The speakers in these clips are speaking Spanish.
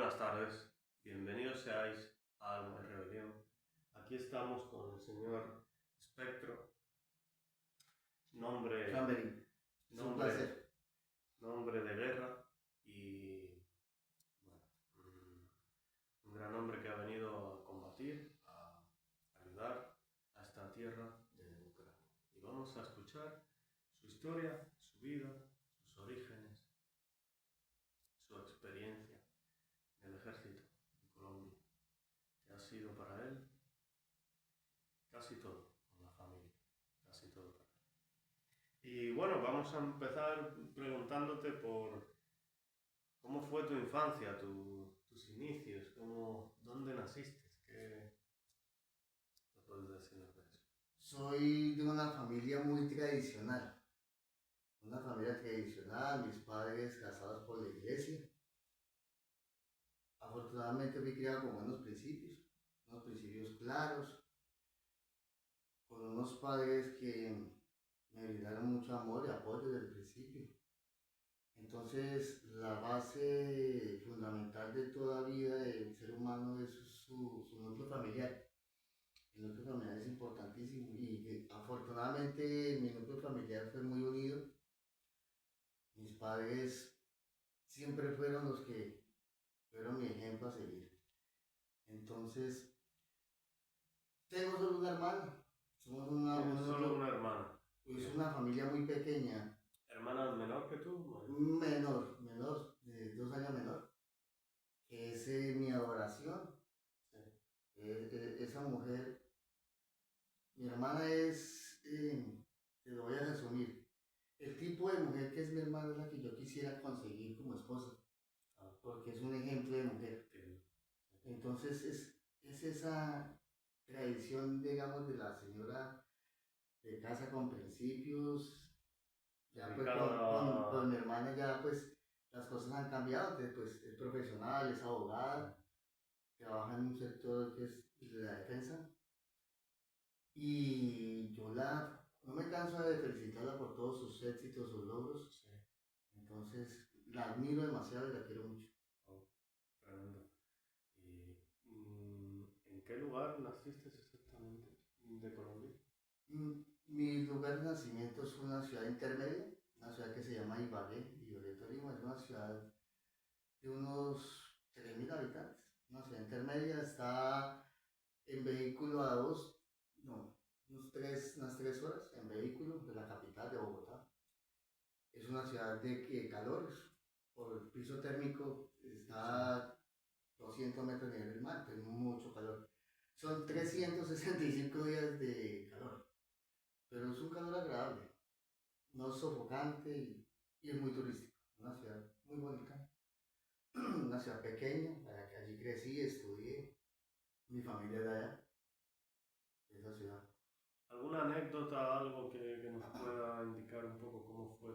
buenas tardes, bienvenidos seáis a Alma y Rebelión. Aquí estamos con el señor Espectro, nombre, Chamberlain, es un placer. nombre de guerra y bueno, un gran hombre que ha venido a combatir, a ayudar a esta tierra de Ucrania. Y vamos a escuchar su historia, su vida, sus orígenes, su experiencia en el ejército de Colombia, que ha sido para él casi todo con la familia, casi todo para él. Y bueno, vamos a empezar preguntándote por cómo fue tu infancia, tus inicios, dónde naciste, ¿qué te puedes decirnos de eso? Soy de una familia muy tradicional, mis padres casados por la iglesia. Afortunadamente fui criado con unos principios claros, con unos padres que me brindaron mucho amor y apoyo desde el principio. Entonces, la base fundamental de toda vida del ser humano es su núcleo familiar. El núcleo familiar es importantísimo y afortunadamente mi núcleo familiar fue muy unido. Mis padres siempre fueron los que fueron mi ejemplo a seguir. Entonces, tengo solo una hermana. Somos Solo una hermana. Es una familia muy pequeña. ¿Hermana menor que tú? Menor, de 2 años menor. Que es mi adoración. Sí. Esa mujer, mi hermana es, te lo voy a resumir. El tipo de mujer que es mi hermana es la que yo quisiera conseguir como esposa. Porque es un ejemplo de mujer. Entonces es esa tradición, digamos, de la señora de casa con principios. Ya pues con mi hermana ya pues las cosas han cambiado. Entonces, pues es profesional, es abogada, trabaja en un sector que es de la defensa. Y yo no me canso de felicitarla por todos sus éxitos, sus logros. Sí. Entonces la admiro demasiado y la quiero mucho. Oh, tremendo. ¿Y en qué lugar naciste exactamente de Colombia? Mi lugar de nacimiento es una ciudad intermedia, una ciudad que se llama Ibagué, Ibagué, Tolima. Es una ciudad de unos 3.000 habitantes. Una ciudad intermedia, está en vehículo a unas 3 horas en vehículo de la capital de Bogotá. Es una ciudad de calor, por el piso térmico está a 200 metros de nivel del mar, tiene mucho calor. Son 365 días de calor, pero es un calor agradable, no es sofocante y es muy turístico. Una ciudad muy bonita, una ciudad pequeña, para que allí crecí, estudié, mi familia de allá, de esa ciudad. ¿Alguna anécdota, algo que nos pueda indicar un poco cómo fue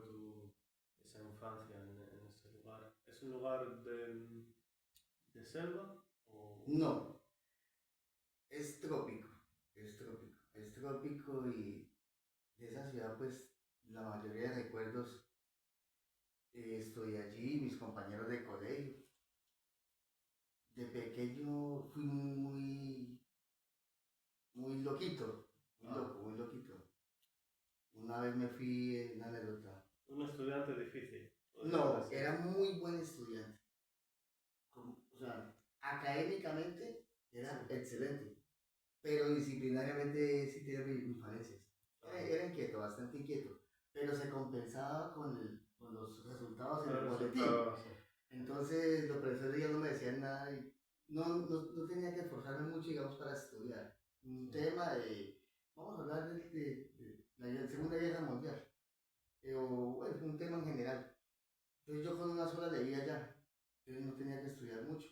esa infancia en ese lugar? ¿Es un lugar de selva? No, es trópico y de esa ciudad pues la mayoría de recuerdos, estoy allí, mis compañeros de colegio. De pequeño fui muy loquito, muy loquito. Una vez me fui en una anécdota. Un estudiante difícil. No, era muy buen estudiante. O sea, académicamente era excelente, pero disciplinariamente sí tenía mis falencias. Era inquieto, bastante inquieto, pero se compensaba con los resultados en el boletín. Entonces los profesores ya no me decían nada y no tenía que esforzarme mucho, digamos, para estudiar. Un tema vamos a hablar de la Segunda Guerra Mundial, o bueno, un tema en general. Entonces yo con una sola leía ya, entonces no tenía que estudiar mucho.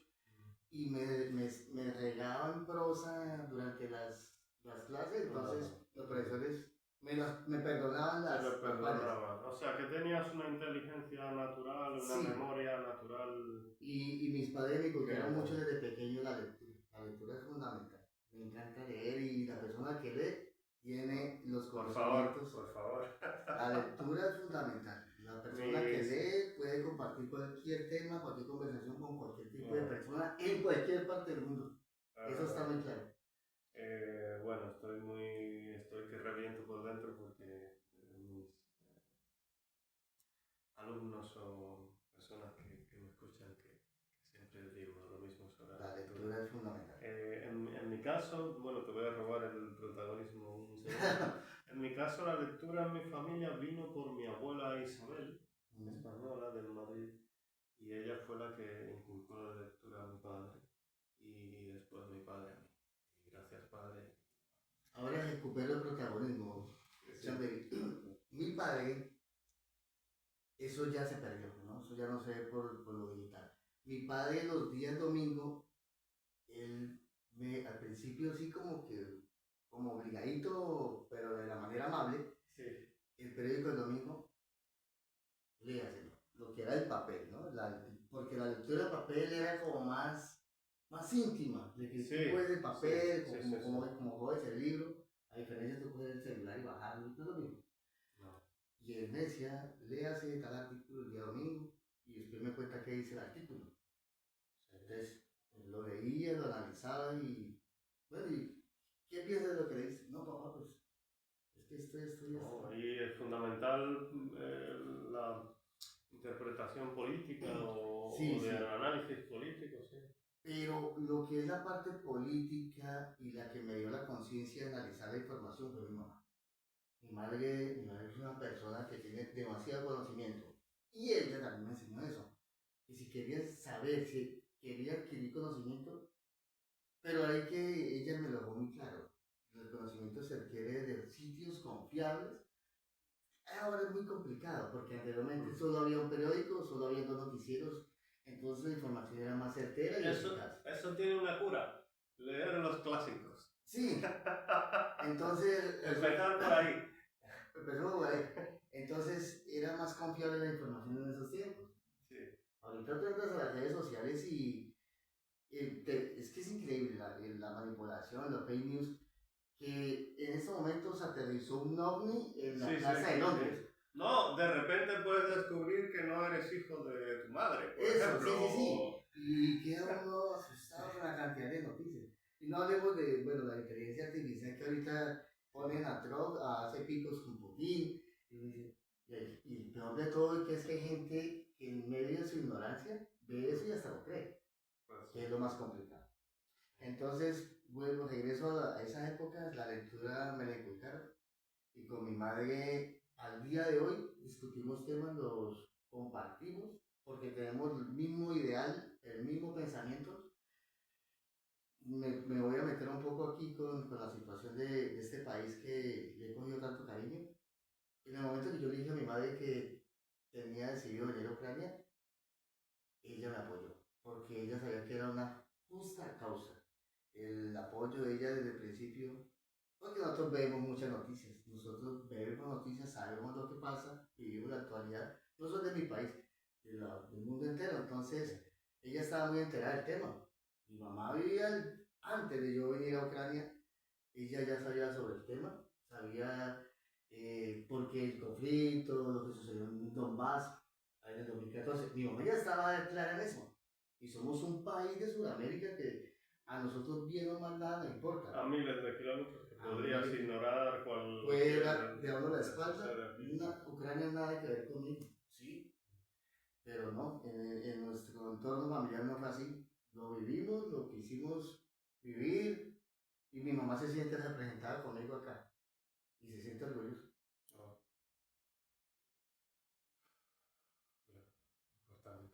Y me regaban prosa durante las clases, entonces los profesores me perdonaban las fallas. O sea, que tenías una inteligencia natural, una memoria natural. Y mis padres me inculcaron mucho desde pequeño la lectura. La lectura es fundamental. Me encanta leer y la persona que lee tiene los conocimientos. Por favor. La lectura es fundamental. La persona que lee puede compartir cualquier tema, cualquier conversación con cualquier tipo de persona cristiana en cualquier parte del mundo. Eso está muy claro. Bueno, estoy que reviento por dentro porque mis alumnos o personas que me escuchan que siempre digo lo mismo sobre La lectura es fundamental. En mi caso, bueno, te voy a robar el protagonismo un segundo. En mi caso, la lectura en mi familia vino por mi abuela Isabel, española del Madrid, y ella fue la que inculcó la lectura a mi padre y después mi padre a mí. Y gracias, padre. Ahora recupero el protagonismo. Sí. Mi padre, eso ya se perdió, ¿no? Eso ya no se ve por lo digital. Mi padre los días domingo, él al principio sí como obligadito, pero de la manera amable, Sí. el periódico el domingo, léaselo, lo que era el papel, ¿no? Porque la lectura del papel era como más íntima, de que tú coges el papel, como coges el libro, a diferencia de tú coger el celular y bajarlo, no es lo mismo. No. Y él me decía, léase tal artículo el día domingo, y después me cuenta qué dice el artículo. Sí. Entonces, lo leía, lo analizaba y, bueno, ¿y qué piensas de lo que le dice? No, papá, pues, es que esto y esto. No, y es fundamental la interpretación política o de análisis político, sí. Pero lo que es la parte política y la que me dio la conciencia de analizar la información fue mi mamá. Mi madre es una persona que tiene demasiado conocimiento y ella también me enseñó eso. Que si querías saber, si quería adquirir conocimiento, pero hay que, ella me lo dejó muy claro. El conocimiento se adquiere de sitios confiables. Ahora es muy complicado porque anteriormente solo había un periódico, solo había dos noticieros, entonces la información era más certera y eficaz. Eso tiene una cura, leer los clásicos. Sí, entonces... Empezar por ahí. Empezó por ahí. Entonces era más confiable la información en esos tiempos. Sí. Ahorita tú entras a las redes sociales y es que es increíble la manipulación, los fake news, que en estos momentos aterrizó un ovni en la Plaza de Londres. No, de repente puedes descubrir que no eres hijo de tu madre, por ejemplo. Sí. Y queda uno asustado con la cantidad de noticias. Y no hablemos de, bueno, la inteligencia artificial que ahorita ponen a Trump a hacer picos con Putin. Y el peor de todo es que hay gente que en medio de su ignorancia ve eso y hasta lo cree. Pues, que es lo más complicado. Entonces, bueno, regreso a esas épocas, la lectura me la inculcaron. Y con mi madre, al día de hoy, discutimos temas, los compartimos, porque tenemos el mismo ideal, el mismo pensamiento. Me voy a meter un poco aquí con la situación de este país que le he cogido tanto cariño. En el momento que yo le dije a mi madre que tenía decidido venir a Ucrania, ella me apoyó, porque ella sabía que era una justa causa. El apoyo de ella desde el principio, porque nosotros vemos muchas noticias, nosotros vemos noticias, sabemos lo que pasa, vivimos la actualidad, no solo de mi país, del mundo entero. Entonces, ella estaba muy enterada del tema. Mi mamá vivía antes de yo venir a Ucrania, ella ya sabía sobre el tema, sabía por qué el conflicto, lo que sucedió en Donbass en el 2014. Mi mamá ya estaba clara en eso. Y somos un país de Sudamérica que a nosotros bien o mal nada nos importa. A miles de kilómetros que podrías ignorar cual... Puede darnos la espalda. Ucrania nada que ver conmigo, sí. Pero no, en nuestro entorno familiar no fue así. Lo vivimos, lo quisimos vivir y mi mamá se siente representada conmigo acá y se siente orgullosa. Oh. Importante.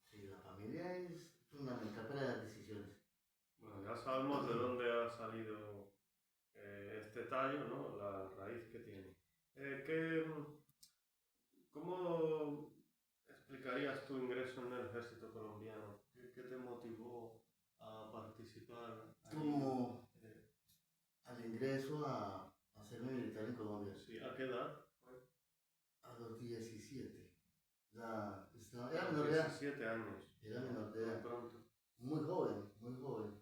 Sí, la familia es fundamental para las decisiones. Bueno, ya sabemos de dónde ha salido este tallo, ¿no? La raíz que tiene. ¿Cómo explicarías tu ingreso en el ejército colombiano? ¿Qué te motivó a participar? Como al ingreso a ser militar en Colombia. Sí, ¿a qué edad? A los 17. Era menor de edad. 17 años. Era menor de edad. Muy pronto. Muy joven, muy joven.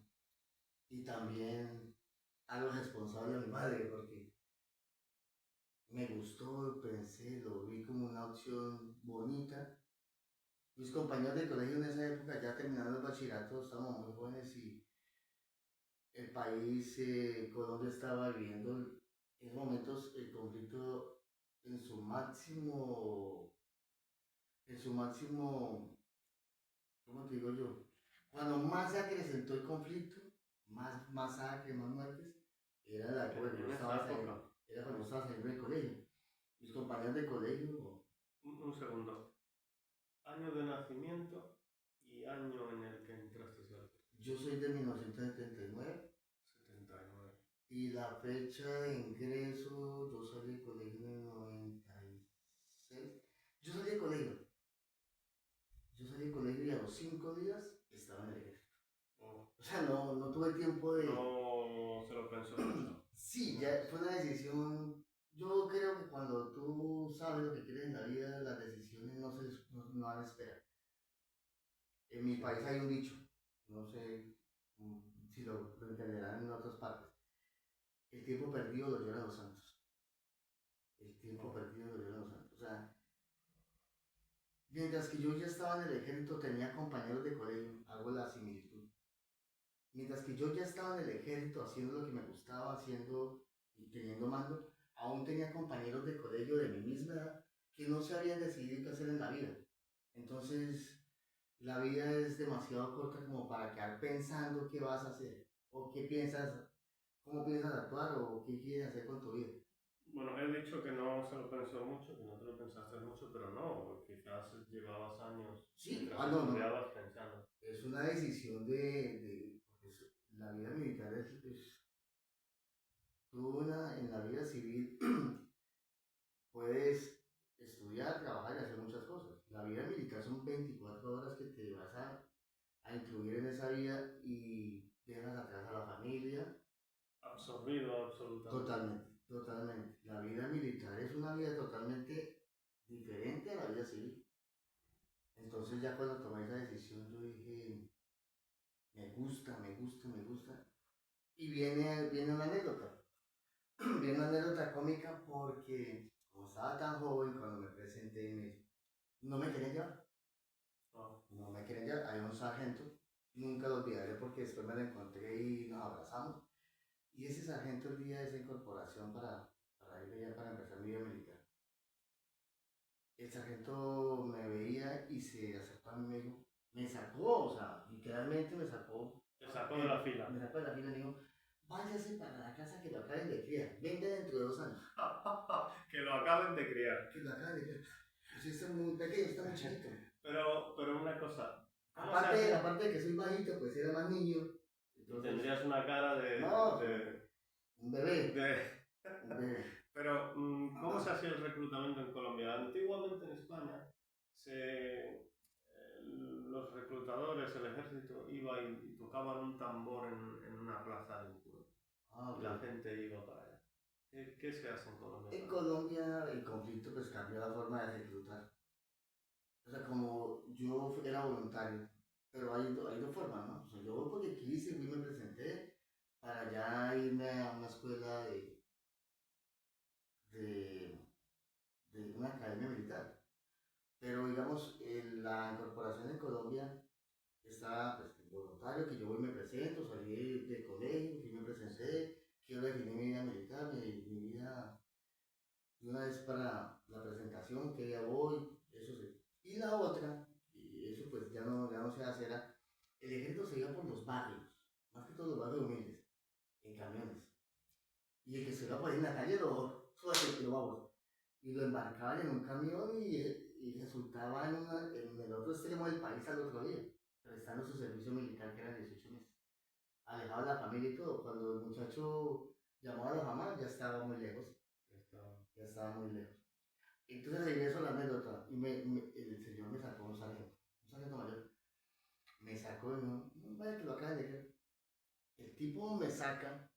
Y también algo responsable a mi madre, porque me gustó, pensé, lo vi como una opción bonita. Mis compañeros de colegio en esa época, ya terminando el bachillerato, estábamos muy jóvenes y el país, Colombia estaba viviendo en esos momentos el conflicto en su máximo, en su máximo, ¿cómo te digo yo? Cuando más se acrecentó el conflicto, más masacre, más muertes, era la época que yo En estaba esa saliendo, época. era cuando estaba saliendo del colegio. Mis compañeros de colegio, Un segundo. Año de nacimiento y año en el que entraste al yo soy de 1979 79. y la fecha de ingreso, yo salí del colegio en el 96. Yo salí del colegio, yo salí del colegio y a los 5 días estaba en el ejército. Oh, O sea, no tuve tiempo de... no se lo pensó mucho. Sí, ya fue una decisión. Yo creo que cuando tú sabes lo que quieres en la vida, las decisiones no van a esperar. En mi Sí. país hay un dicho, no sé si lo entenderán en otras partes. El tiempo perdido lo lloran los santos. El tiempo Oh, perdido lo lloran los santos. O sea, mientras que yo ya estaba en el ejército, tenía compañeros de colegio, hago la similitud. Mientras que yo ya estaba en el ejército haciendo lo que me gustaba, haciendo y teniendo mando, aún tenía compañeros de colegio de mi misma edad que no se habían decidido qué hacer en la vida. Entonces, la vida es demasiado corta como para quedar pensando qué vas a hacer, o qué piensas, cómo piensas actuar, o qué quieres hacer con tu vida. bueno, he dicho que no se lo pensó mucho, que no te lo pensaste mucho, pero no, quizás llevabas años Sí, mientras no. estudiabas pensando. Es una decisión porque la vida militar tú en la vida civil puedes estudiar, trabajar y hacer muchas cosas. La vida militar son 24 horas que te vas a incluir en esa vida y dejas atrás a la familia. Absorbido absolutamente. Totalmente, totalmente. La vida militar es una vida totalmente diferente a la vida civil. Entonces ya cuando tomé esa decisión yo dije, me gusta, me gusta, me gusta. Y viene una anécdota. Viene una anécdota cómica porque como estaba tan joven cuando me presenté, no me querían llevar. Oh, No me querían llevar. Había un sargento, nunca lo olvidaré porque después me lo encontré y nos abrazamos. Y ese sargento el día de esa incorporación para irme ya para empezar mi vida militar. El sargento me veía y se acercó a mí y me dijo, me sacó, o sea, literalmente me sacó. te sacó de la fila. Me sacó de la fila y me dijo, váyase para la casa que lo acaben de criar, venga dentro de 2 años. Que lo acaben de criar. Que lo acaban de criar. Pues está muy pequeño, está muy chiquito. Pero una cosa. Aparte de que soy bajito, pues era más niño. Entonces, tendrías una cara de... No, de, un bebé. de Un bebé. pero, ¿cómo se hacía el reclutamiento en Colombia? Antiguamente en España, los reclutadores, el ejército, iba y tocaban un tambor en una plaza de un pueblo. Y la gente iba para allá. ¿Qué se hace en Colombia? En Colombia el conflicto pues cambió la forma de reclutar. O sea, como yo era voluntario, pero hay dos formas, ¿no? O sea, yo voy porque quise, fui, me presenté para ya irme a una escuela de, de una academia militar. Pero digamos, la incorporación en Colombia está pues, voluntario, que yo voy y me presento, salí del colegio, fui, me presenté, quiero definir mi vida militar, mi vida de una vez para la presentación, que ya voy, eso sí. Y la otra, y eso pues ya no se hace, era, el ejército se iba por los barrios, más que todos los barrios humildes, en camiones. Y el que se iba por ahí en la calle suerte que lo vamos. Y lo embarcaban en un camión y resultaba en el otro extremo del país al otro día, prestando su servicio militar que eran 18 meses. Alejado de la familia y todo, cuando el muchacho llamó a la mamá ya estaba muy lejos, ya estaba muy lejos. Entonces regreso a la anécdota y el señor me sacó un sargento mayor, me sacó y no, vaya que lo acaban de decir. El tipo me saca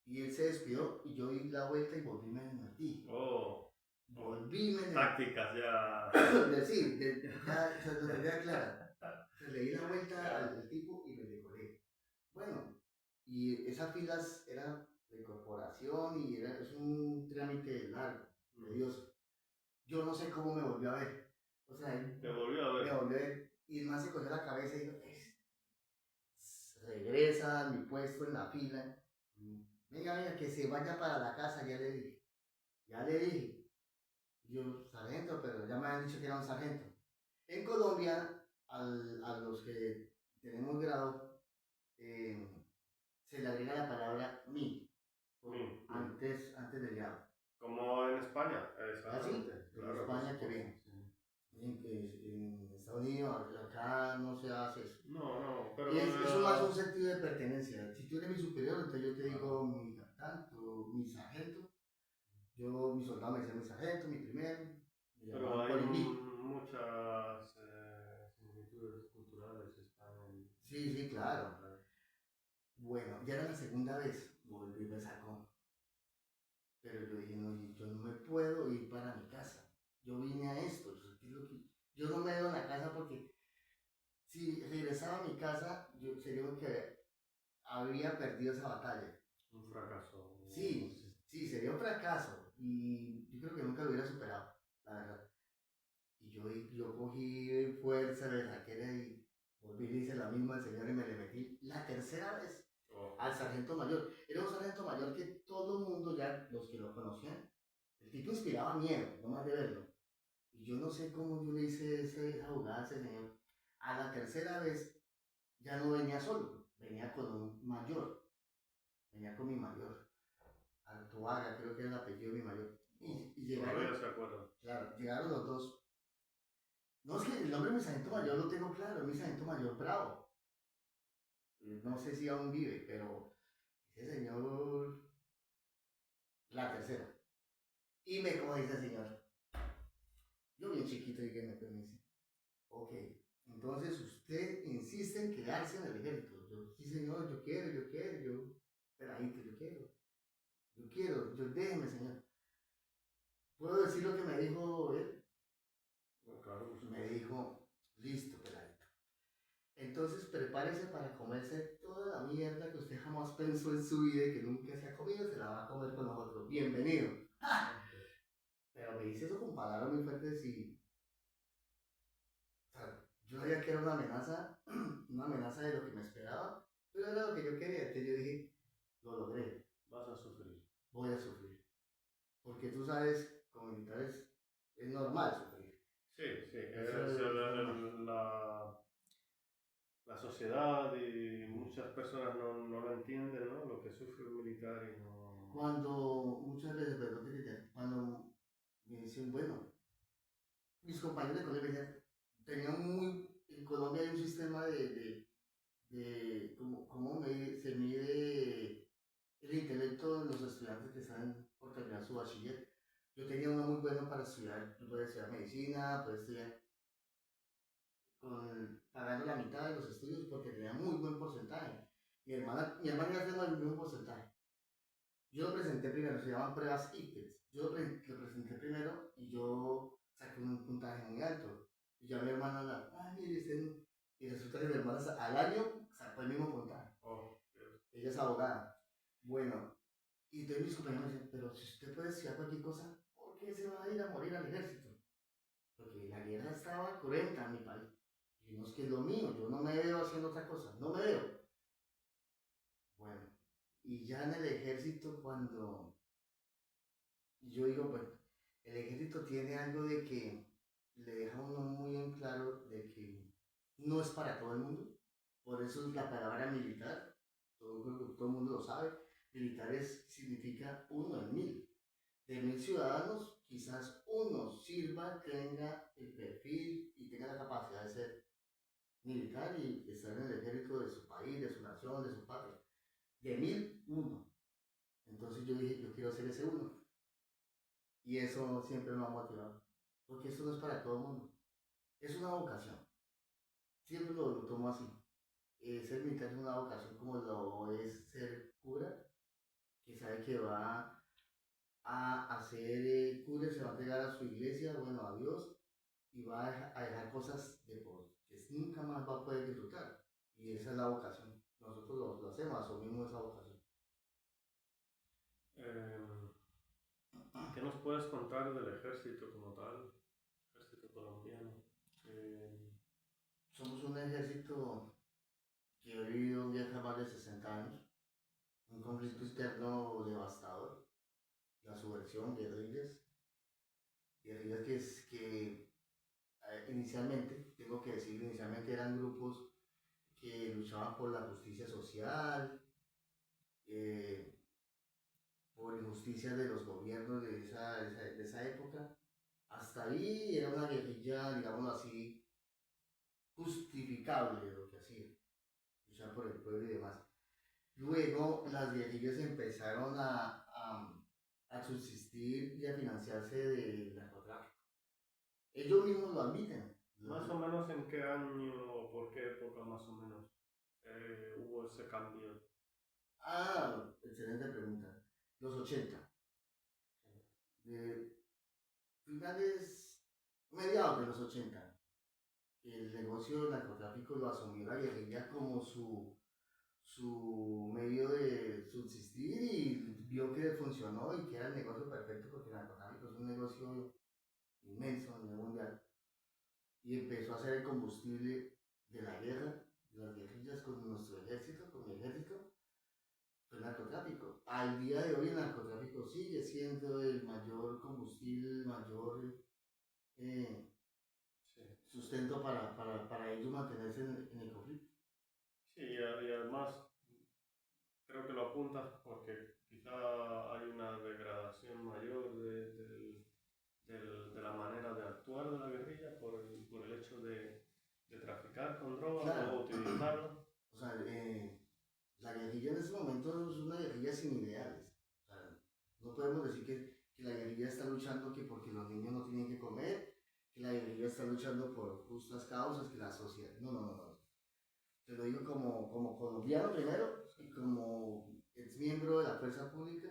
y él se despidió y yo di la vuelta y volví me metí. Volví me tácticas ya. Decir, ya se lo tenía clara. Le di la vuelta al tipo y me decoré. Bueno, y esas filas eran de corporación y es un trámite largo, tedioso. Yo no sé cómo me volvió a ver. O sea, te volvió a ver. Me volvió a ver. Y el man se cogió la cabeza y dijo, regresa a mi puesto en la fila. Venga, venga, que se vaya para la casa, ya le dije. Ya le dije. Y yo, sargento, pero ya me han dicho que era un sargento. En Colombia, a los que tenemos grado, se le agrega la palabra mi, antes del grado. Como en España, ¿Así? exactamente. En España que bien. En Estados Unidos, acá no se hace eso. No, pero... Y eso más un sentido de pertenencia. Si tú eres mi superior, entonces yo te digo mi capitán, mi sargento. Mi soldado me dice mi sargento, mi primero. Pero hay muchas similitudes culturales. Sí, sí, claro. Bueno, ya era la segunda vez, volví y me sacó. Pero yo dije, no, yo no me puedo ir para mi casa. Yo vine a esto. Yo no me veo en la casa porque si regresaba a mi casa, yo sería un que había perdido esa batalla. Un fracaso. Sí, sería un fracaso. Y yo creo que nunca lo hubiera superado, la verdad. Y yo cogí fuerza, me saqué de ahí, volví y le hice la misma al señor y me le metí la tercera vez al sargento mayor. Era un sargento mayor que todo el mundo, ya los que lo conocían, el tipo inspiraba miedo, nomás de verlo. Y yo no sé cómo yo le hice esa jugada a ese señor. A la tercera vez ya no venía solo, venía con un mayor, venía con mi mayor. Artuaga, creo que era el apellido de mi mayor. Y llegaron. Todavía se acuerdan. Claro, llegaron los dos. No, es que el nombre de mi sargento mayor lo tengo claro, mi sargento mayor Bravo. No sé si aún vive, pero ese señor, la tercera. Y me coge ese señor. Yo bien chiquito y que me permite. Ok, entonces usted insiste en quedarse en el ejército. Yo, sí señor, yo quiero, peladito, yo quiero, déjeme señor. ¿Puedo decir lo que me dijo él? Claro, me dijo, listo, peladito. Entonces prepárese para comerse toda la mierda que usted jamás pensó en su vida y que nunca se ha comido, se la va a comer con nosotros. Bienvenido. ¡Ah! Pero me dice eso con palabras muy fuertes y... O sea, yo sabía que era una amenaza de lo que me esperaba, pero era lo que yo quería. Entonces yo dije, lo logré. Vas a sufrir. Voy a sufrir. Porque tú sabes, como militares, es normal sufrir. Sí, la sociedad y muchas personas no lo entienden, ¿no? Lo que sufre un militar y no... Muchas veces, cuando me dicen, bueno, mis compañeros de colegio me decían, en Colombia hay un sistema de cómo se mide el intelecto de los estudiantes que están por terminar su bachiller. Yo tenía uno muy bueno para estudiar, yo podía estudiar medicina, podía estudiar pagando la mitad de los estudios porque tenía muy buen porcentaje. Mi hermana ya tengo el mismo porcentaje. Yo lo presenté primero, se llaman pruebas IPEX. Yo lo presenté primero y yo saqué un puntaje muy alto. Y ya mi hermana, mire, y resulta que mi hermana al año sacó el mismo puntaje. Ella es abogada. Bueno, y entonces mis compañeros me dicen, pero si usted puede estudiar cualquier cosa, ¿por qué se va a ir a morir al ejército? Porque la guerra estaba cruenta en mi país. Y no es que es lo mío, yo no me veo haciendo otra cosa, no me veo. Bueno, y ya en el ejército cuando yo digo, pues, el ejército tiene algo de que le deja a uno muy en claro de que no es para todo el mundo. Por eso es la palabra militar, todo el mundo lo sabe. Militares significa uno en 1000. De 1000 ciudadanos, quizás uno sirva, tenga el perfil y tenga la capacidad de ser militar y estar en el ejército de su país, de su nación, de su patria. De 1000, uno. Entonces yo dije, yo quiero ser ese uno. Y eso siempre me ha motivado. Porque eso no es para todo el mundo. Es una vocación. Siempre lo tomo así. Ser militar es una vocación como lo es ser cura, que sabe que va a hacer cura, se va a entregar a su iglesia, bueno, a Dios, y va a dejar cosas de por que nunca más va a poder disfrutar. Y esa es la vocación. Nosotros lo hacemos, asumimos esa vocación. ¿Qué nos puedes contar del ejército como tal? Ejército colombiano. Somos un ejército que ha vivido en guerra más de 60 años, un conflicto interno devastador, la subversión, guerrillas que inicialmente, tengo que decir, inicialmente eran grupos que luchaban por la justicia social, eh, por injusticias de los gobiernos de esa época. Hasta ahí era una guerrilla, digámoslo así, justificable lo que hacía, luchar por el pueblo y demás. Luego las guerrillas empezaron a subsistir y a financiarse del narcotráfico. Ellos mismos lo admiten. Más o menos en qué año o por qué época más o menos hubo ese cambio. Excelente pregunta. Los 80. De finales, mediados de los 80. El negocio del narcotráfico lo asumió la guerrilla como su medio de subsistir y vio que funcionó y que era el negocio perfecto porque el narcotráfico es un negocio inmenso a nivel mundial y empezó a ser el combustible de la guerra, de las guerrillas con nuestro ejército, con mi ejército, fue el narcotráfico. Al día de hoy el narcotráfico sigue siendo el mayor combustible, el mayor eh, Sí. sustento para ellos mantenerse en el conflicto. Sí, y además creo que lo apuntas porque quizá hay una degradación mayor de la manera de actuar de la guerrilla por el hecho de traficar con drogas Claro. o utilizarla. O sea, la guerrilla en este momento es una guerrilla sin ideales. O sea, no podemos decir que la guerrilla está luchando que porque los niños no tienen que comer, que la guerrilla está luchando por justas causas, que la sociedad... No, no, no, no. Te lo digo como colombiano primero y como ex miembro de la fuerza pública.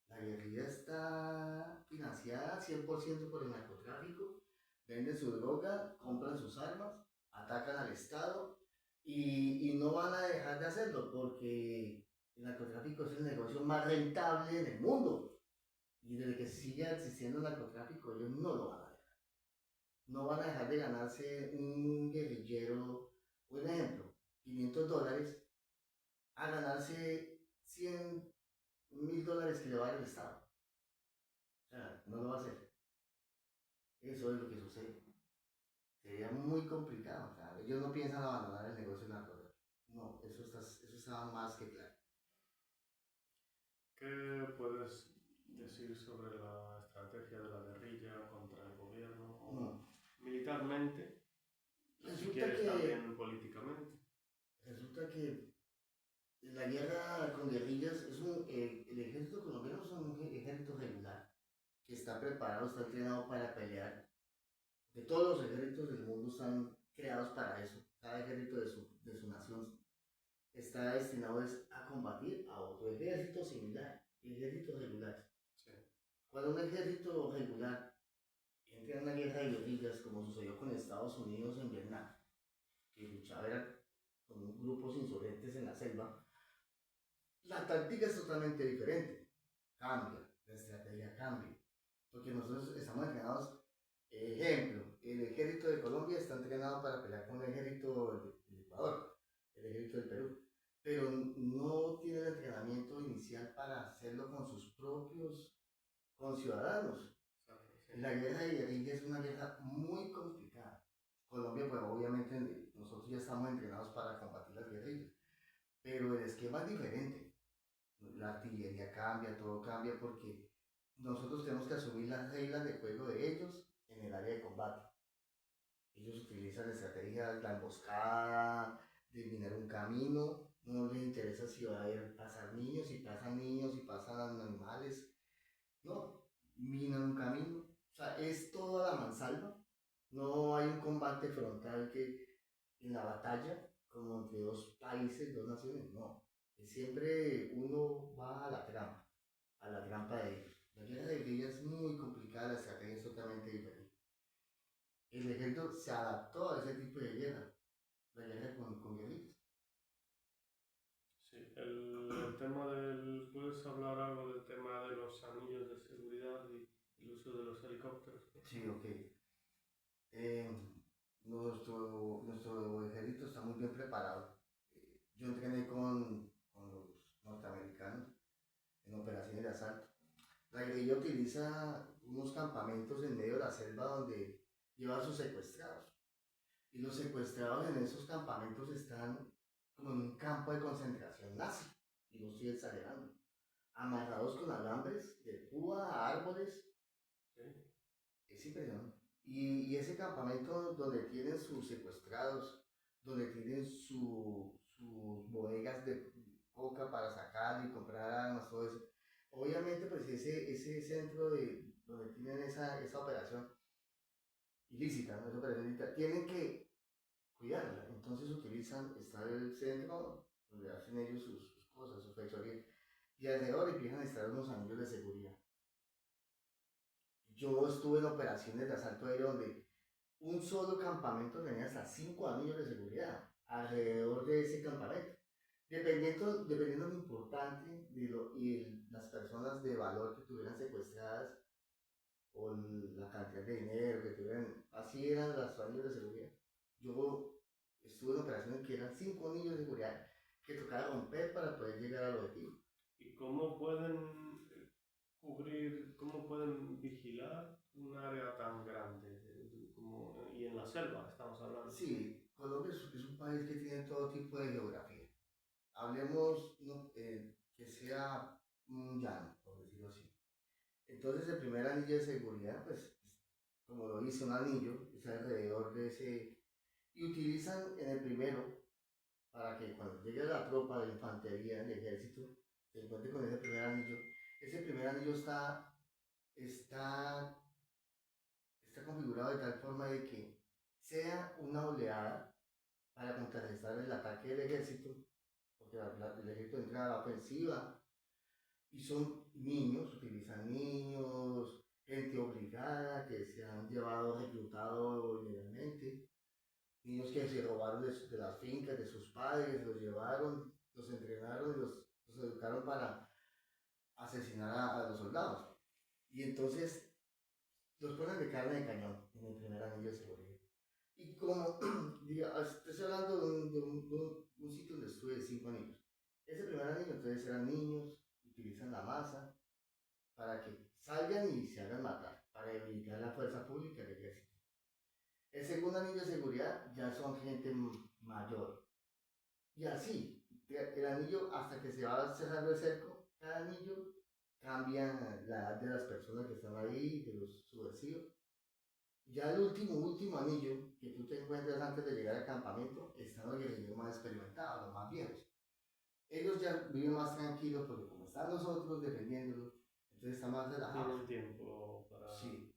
La guerrilla está financiada 100% por el narcotráfico, venden su droga, compran sus armas, atacan al Estado y no van a dejar de hacerlo porque el narcotráfico es el negocio más rentable del mundo. Y desde que siga existiendo el narcotráfico, ellos no lo van a dejar. No van a dejar de ganarse un guerrillero, un ejemplo, $500 a ganarse $100.000 que le va a dar el Estado. O sea, no lo va a hacer. Eso es lo que sucede. Sería muy complicado. O sea, ellos no piensan abandonar el negocio del narcotráfico. No, eso está más que claro. ¿Qué puedes decir sobre la estrategia de la guerrilla contra el gobierno? Militarmente, y si quieres también políticamente. Resulta que la guerra con guerrillas el ejército colombiano es un ejército regular que está preparado, está entrenado para pelear. Que todos los ejércitos del mundo están creados para eso. Cada ejército de su nación está destinado a combatir a otro ejército similar, ejércitos regulares. Sí. Cuando un ejército regular entra en una guerra de guerrillas, como sucedió con Estados Unidos en Vietnam, que luchaba con grupos insurgentes en la selva, la táctica es totalmente diferente. Cambia, la estrategia cambia. Porque nosotros estamos entrenados, ejemplo, el ejército de Colombia está entrenado para pelear con el ejército del Ecuador, el ejército del Perú, pero no tiene el entrenamiento inicial para hacerlo con sus propios conciudadanos. Sí. La guerra de guerrilla es una guerra muy complicada. Colombia, pues obviamente nosotros ya estamos entrenados para combatir las guerrillas, pero el esquema es diferente. La artillería cambia, todo cambia porque nosotros tenemos que asumir las reglas de juego de ellos en el área de combate. Ellos utilizan estrategias, la emboscada, de minar un camino, no les interesa si va a pasar niños, si pasan niños, si pasan animales, no, minan un camino, o sea, es toda la mansalva, no hay un combate frontal que en la batalla, como entre dos países, dos naciones, no, siempre uno va a la trampa de ellos. La guerra de guerrilla es muy complicada, la estrategia es totalmente diferente. El ejército se adaptó a ese tipo de guerra, la guerra con guerrillas. Sí, el tema del... ¿Puedes hablar algo del tema de los anillos de seguridad y el uso de los helicópteros? Sí, ok. Nuestro ejército está muy bien preparado. Yo entrené con los norteamericanos en operaciones de asalto. La guerrilla utiliza unos campamentos en medio de la selva donde lleva a sus secuestrados. Y los secuestrados en esos campamentos están como en un campo de concentración nazi. Y no estoy exagerando. Amarrados con alambres de púa a árboles. Sí. Es impresionante. Y ese campamento donde tienen sus secuestrados, donde tienen sus bodegas de coca para sacar y comprar armas, todo eso. Obviamente, pues ese centro donde tienen esa operación ilícita, ¿no? Esa operación ilícita, tienen que cuidarla. Entonces está el centro donde hacen ellos sus cosas, sus fechorías. Y alrededor empiezan a estar unos anillos de seguridad. Yo estuve en operaciones de asalto aéreo donde un solo campamento tenía hasta 5 anillos de seguridad alrededor de ese campamento. Dependiendo de lo importante y las personas de valor que tuvieran secuestradas o la cantidad de dinero que tuvieran, así eran los anillos de seguridad. Yo estuve en operaciones que eran 5 anillos de seguridad que tocaba romper para poder llegar al objetivo. ¿Y cómo pueden cómo pueden vigilar un área tan grande? Y en la selva estamos hablando. Sí, Colombia es un país que tiene todo tipo de geografía. Hablemos que sea un llano, por decirlo así. Entonces el primer anillo de seguridad, pues, como lo dice un anillo, es alrededor de ese... Y utilizan en el primero, para que cuando llegue la tropa de infantería del ejército, se encuentre con ese primer anillo. Ese primer anillo está, está configurado de tal forma de que sea una oleada para contrarrestar el ataque del ejército, porque el ejército entra a la ofensiva, y son niños, utilizan niños, gente obligada que se han llevado reclutado ilegalmente, niños que se robaron de las fincas de sus padres, los llevaron, los entrenaron y los educaron para asesinar a los soldados. Y entonces los ponen de carne de cañón en el primer anillo de seguridad. Y como, estoy hablando de un sitio donde estuve de 5 anillos. Ese primer anillo, entonces eran niños, utilizan la masa para que salgan y se hagan matar, para debilitar la fuerza pública del ejército. El segundo anillo de seguridad ya son gente mayor. Y así, el anillo, hasta que se va cerrando el cerco, cada anillo cambia la edad de las personas que están ahí, de los subversivos. Ya el último anillo que tú te encuentras antes de llegar al campamento están los guerrilleros más experimentados, los más viejos. Ellos ya viven más tranquilos porque como están nosotros defendiéndolos, entonces están más relajados. Tienen tiempo para... Sí.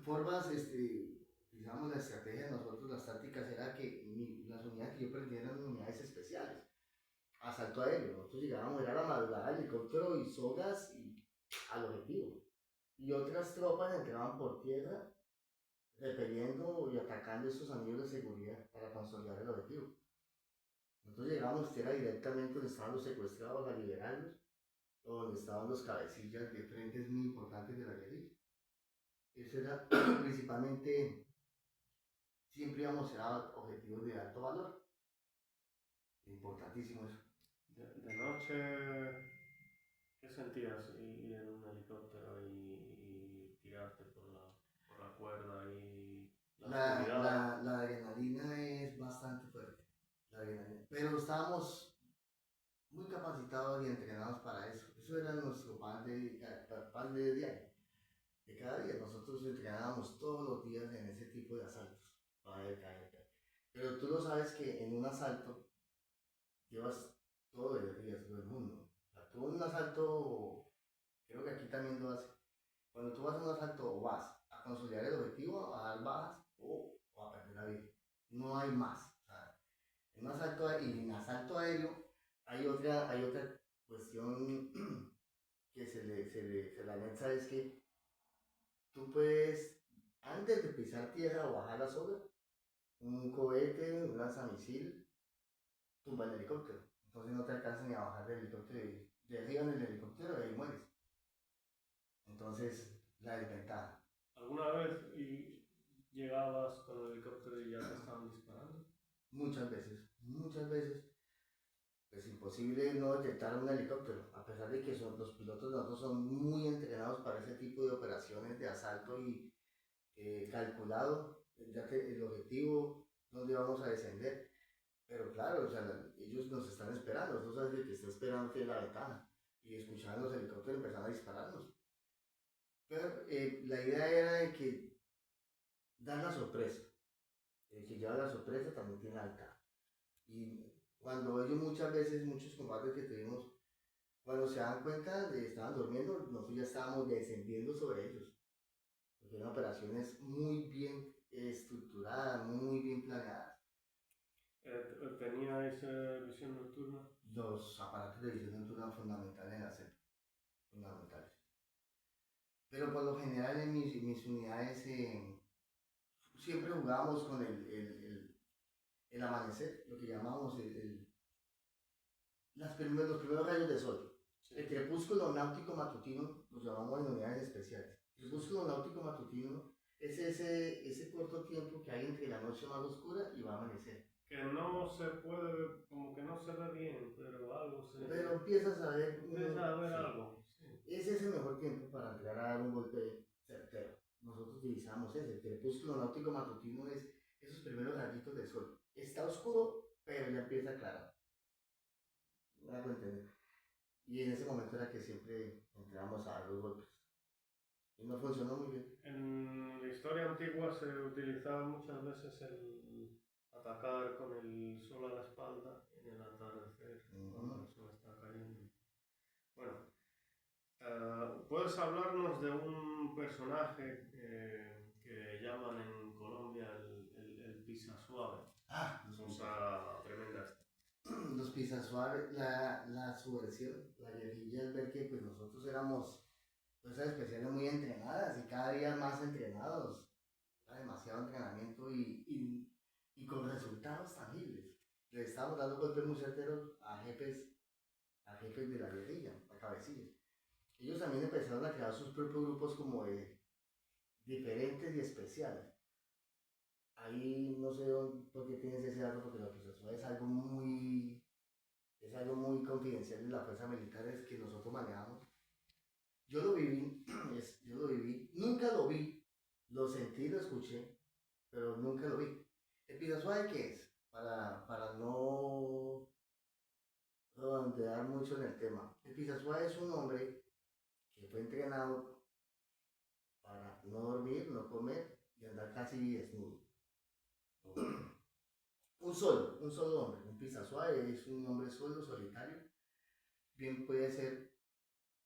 Formas, utilizamos la estrategia de nosotros, las tácticas era que las unidades que yo prendía eran unidades especiales. Asalto aéreo, nosotros llegábamos a la madrugada, helicóptero y sogas y al objetivo. Y otras tropas entraban por tierra repeliendo y atacando esos anillos de seguridad para consolidar el objetivo. Nosotros llegamos era directamente donde estaban los secuestrados a liberarlos, o donde estaban los cabecillas de frentes muy importantes de la guerrilla. Eso era principalmente, siempre íbamos a objetivos de alto valor. Importantísimo eso. De noche, ¿qué sentías ir en un helicóptero y tirarte por la cuerda y la oscuridad? La adrenalina es bastante fuerte, la adrenalina. Pero estábamos muy capacitados y entrenados para eso. Eso era nuestro pan de diario. De cada día nosotros entrenábamos todos los días en ese tipo de asaltos. Caer. Pero tú lo sabes que en un asalto llevas todo el riesgo del mundo. O sea, tú en un asalto, creo que aquí también lo hace. Cuando tú vas a un asalto, o vas a consolidar el objetivo, a dar bajas o a perder la vida. No hay más. O sea, en un asalto y en asalto aéreo hay otra cuestión que se le anexa, es que tú puedes, antes de pisar tierra o bajar la soga, un cohete, un lanzamisil, tumba el helicóptero. Entonces no te alcanzan ni a bajar del helicóptero y derriban el helicóptero y ahí mueres. Entonces, la desventaja. ¿Alguna vez llegabas con el helicóptero y ya te estaban disparando? Muchas veces, muchas veces. imposible no detectar un helicóptero, a pesar de que los pilotos de nosotros son muy entrenados para ese tipo de operaciones de asalto y calculado, ya que el objetivo, dónde vamos a descender. Pero claro, o sea, ellos nos están esperando, tú sabes que te está esperando en la ventana y escuchaban los helicópteros empezaron a dispararnos. Pero la idea era de que dar la sorpresa, el que lleva la sorpresa también tiene alta. Y cuando ellos muchas veces, muchos combates que tuvimos, cuando se dan cuenta de que estaban durmiendo, nosotros ya estábamos descendiendo sobre ellos. Porque eran operaciones muy bien estructuradas, muy bien planeadas. ¿Teníais visión nocturna? Los aparatos de visión nocturna fundamentales en la selva, fundamentales. Pero por lo general en mis unidades siempre jugábamos con el amanecer, lo que llamábamos los primeros rayos de sol. Sí. El crepúsculo náutico matutino, los llamamos en unidades especiales. El crepúsculo náutico matutino es ese corto tiempo que hay entre la noche más oscura y va a amanecer. Que no se puede, como que no se ve bien, pero algo se... Pero empiezas a ver... Empiezas a ver sí. algo. Sí. Ese es el mejor tiempo para entrar a dar un golpe certero. Nosotros utilizamos ese. El crepúsculo náutico matutino es esos primeros rayitos de sol. Está oscuro, pero ya empieza a aclarar. Me hago entender. Y en ese momento era que siempre entrábamos a dar los golpes. Y no funcionó muy bien. En la historia antigua se utilizaba muchas veces el atacar con el sol a la espalda en el atardecer, cuando el sol está cayendo. Bueno, ¿puedes hablarnos de un personaje que llaman en Colombia el Pisasuave? Cosa tremenda esta. Los Pisasuave, la subversión, la guerrilla, es ver que pues, nosotros éramos fuerzas especiales muy entrenadas y cada día más entrenados. Era demasiado entrenamiento y con resultados tangibles. Le estábamos dando golpes muy certeros a jefes de la guerrilla, a cabecillas. Ellos también empezaron a crear sus propios grupos como de diferentes y especiales. Ahí no sé por qué tienes ese dato, porque la Pisasuave es algo muy confidencial de la fuerza militar es que nosotros manejamos. Yo lo viví, nunca lo vi, lo sentí, lo escuché, pero nunca lo vi. ¿El Pisasuave qué es? Para no redondear mucho en el tema. El Pisasuave es un hombre que fue entrenado para no dormir, no comer y andar casi desnudo. Un solo hombre, un Pisasuave es un hombre solo, solitario. Bien puede ser,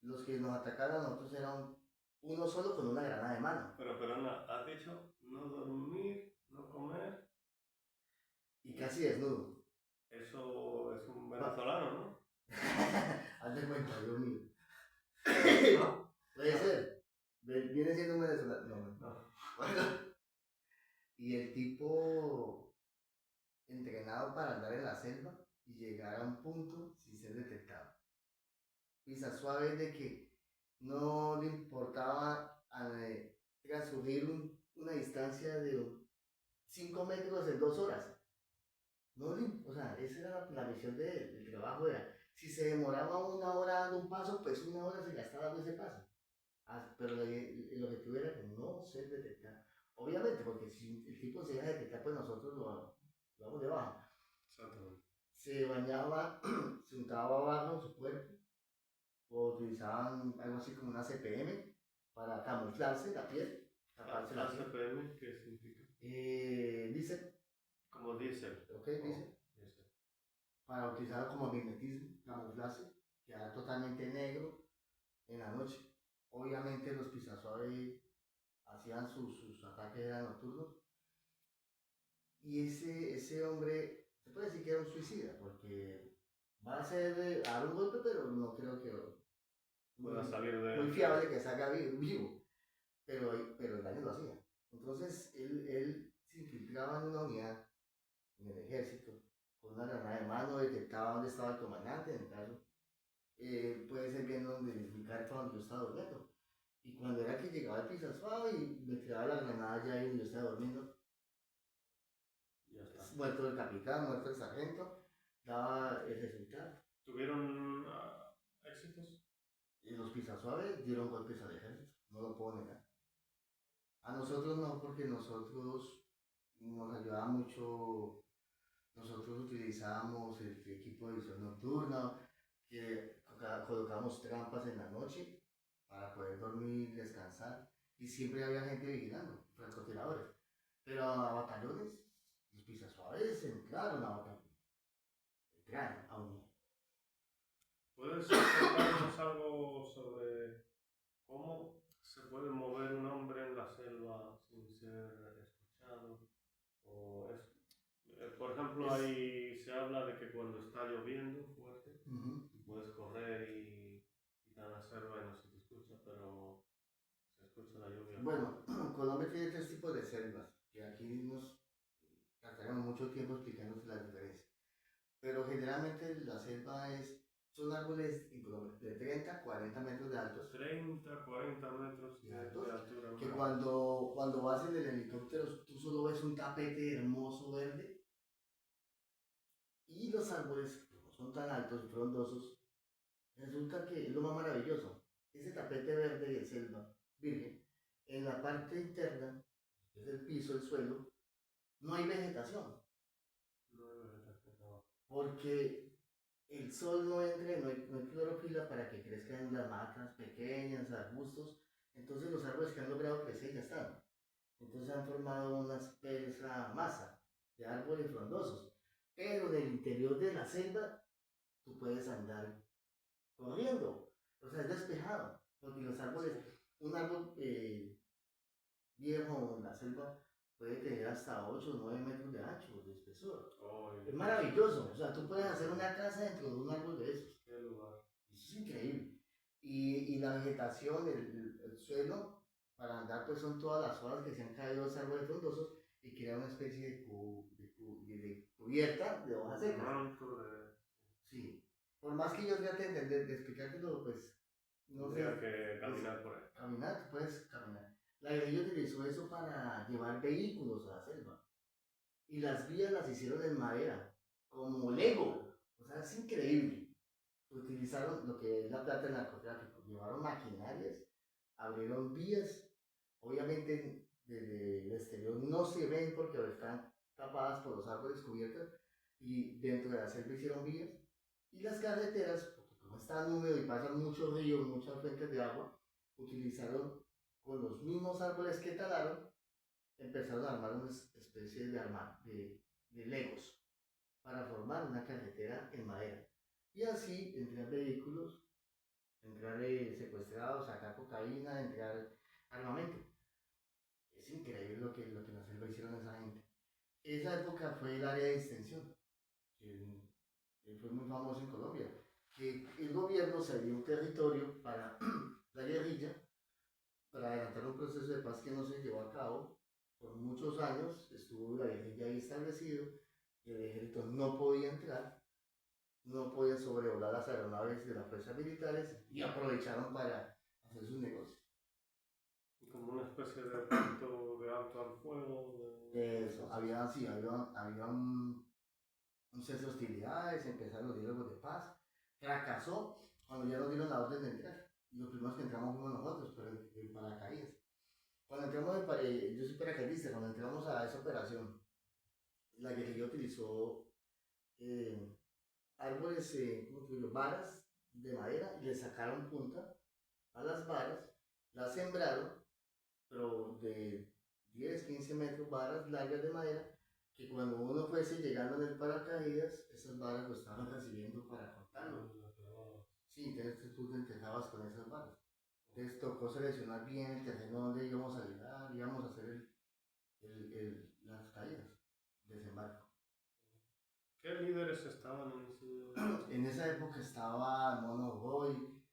los que nos atacaron a nosotros eran uno solo con una granada de mano. Pero perdona, has dicho no dormir, no comer. Y casi desnudo. Eso es un venezolano, ¿no? Haz de cuenta, Dios mío. Puede ser. Viene siendo un venezolano. No. Bueno. Y el tipo entrenado para andar en la selva y llegar a un punto sin ser detectado. Pisasuave de que no le importaba transcurrir una distancia de 5 metros en 2 horas. No, o sea, esa era la misión del trabajo. Era, si se demoraba 1 hora dando un paso, pues 1 hora se gastaba dando ese paso. Pero el objetivo era que no ser detectado. Obviamente, porque si el tipo se deja detectar, pues nosotros lo vamos de baja. Exactamente. Se bañaba, se untaba abajo en su cuerpo, o utilizaban algo así como una CPM para camuflarse la piel. ¿La CPM qué significa? Diésel. Como diésel. Ok, diésel. Para utilizarlo como magnetismo, camuflarse, quedar totalmente negro en la noche. Obviamente los Pisasuave hacían sus ataques eran nocturnos. Y ese hombre, se puede decir que era un suicida, porque va a ser a dar un golpe, pero no creo que pueda salir de muy fiable que salga vivo. Pero el daño lo hacía. Entonces él se infiltraba en una unidad, en el ejército, con una granada de mano, detectaba dónde estaba el comandante, en el caso. Puede ser bien donde mi carpa donde yo estaba durmiendo. Y cuando era que llegaba el Pisasuave y me tiraba la granada ya ahí donde yo estaba durmiendo, muerto el capitán, muerto el sargento, daba el resultado. ¿Tuvieron éxitos? Y los Pisasuaves dieron golpes al ejército, no lo puedo negar. A nosotros no, porque nosotros nos ayudaba mucho, nosotros utilizábamos el equipo de visión nocturna, que colocábamos trampas en la noche para poder dormir, descansar, y siempre había gente vigilando, francotiradores. Pero a batallones, los Pisasuaves entraron a batallones, entraron a unir. ¿Puedes contarnos algo sobre cómo se puede mover un hombre en la selva sin ser escuchado? O es, por ejemplo, ahí se habla de que cuando está lloviendo fuerte, puedes correr y ir a la selva y no se te escucha, pero se escucha la lluvia. Bueno, Colombia tiene tres tipos de selvas, que aquí nos tardaremos mucho tiempo explicándote las diferencias. Pero generalmente la selva son árboles de 30 a 40 metros de altos. 30, 40 metros de altura. Que cuando vas en el helicóptero tú solo ves un tapete hermoso verde. Y los árboles, como son tan altos y frondosos, resulta que es lo más maravilloso. Ese tapete verde de selva virgen, en la parte interna, que es el piso, el suelo, no hay vegetación. No hay vegetación, no. Porque el sol no entra, no hay clorofila para que crezcan las matas pequeñas, arbustos. Entonces los árboles que han logrado crecer ya están. Entonces han formado una espesa masa de árboles frondosos. Pero en el interior de la selva tú puedes andar corriendo. O sea, es despejado. Porque los árboles, un árbol viejo en la selva puede tener hasta 8 o 9 metros de ancho, de espesor. Es maravilloso. O sea, tú puedes hacer una casa dentro de un árbol de esos. Qué lugar. Eso es increíble. Y la vegetación, el suelo, para andar, pues son todas las hojas que se han caído de los árboles frondosos y crea una especie de cubierta de hojas secas. Sí. Por más que yo trate de explicártelo, pues no sé. Tendría que caminar por ahí. Caminar, tú puedes caminar. La guerrilla utilizó eso para llevar vehículos a la selva. Y las vías las hicieron en madera, como Lego. O sea, es increíble. Utilizaron lo que es la plata del narcotráfico. Llevaron maquinarias, abrieron vías. Obviamente, desde el exterior no se ven porque están tapadas por los árboles cubiertos. Y dentro de la selva hicieron vías. Y las carreteras, porque como está húmedo y pasan muchos ríos, muchas fuentes de agua, utilizaron con los mismos árboles que talaron, empezaron a armar una especie de legos para formar una carretera en madera. Y así entrar vehículos, entrar secuestrados, sacar cocaína, entrar armamento. Es increíble lo que en la selva hicieron esa gente. Esa época fue el área de extensión, que fue muy famoso en Colombia, que el gobierno se dio un territorio para la guerrilla, para adelantar un proceso de paz que no se llevó a cabo. Por muchos años estuvo la guerrilla ahí establecido y el ejército no podía entrar, no podía sobrevolar las aeronaves de las fuerzas militares y aprovecharon para hacer sus negocios. Como una especie de pacto de alto al fuego. Eso, había un cese de hostilidades, empezaron los diálogos de paz, fracasó cuando ya nos dieron la orden de entrar. Y los primeros que entramos fuimos nosotros, pero en paracaídas. Cuando entramos, yo soy paracaidista, cuando entramos a esa operación, la guerrilla utilizó árboles, varas de madera y le sacaron punta a las varas, las sembraron, pero de 10, 15 metros, varas largas de madera, que cuando uno fuese llegando en el paracaídas, esas varas lo estaban recibiendo para cortarlo. Sí, entonces tú te entrenabas con esas varas. Entonces tocó seleccionar bien el terreno donde íbamos a llegar, íbamos a hacer las caídas, desembarco. ¿Qué líderes estaban en ese...? En esa época estaba Mono Boy,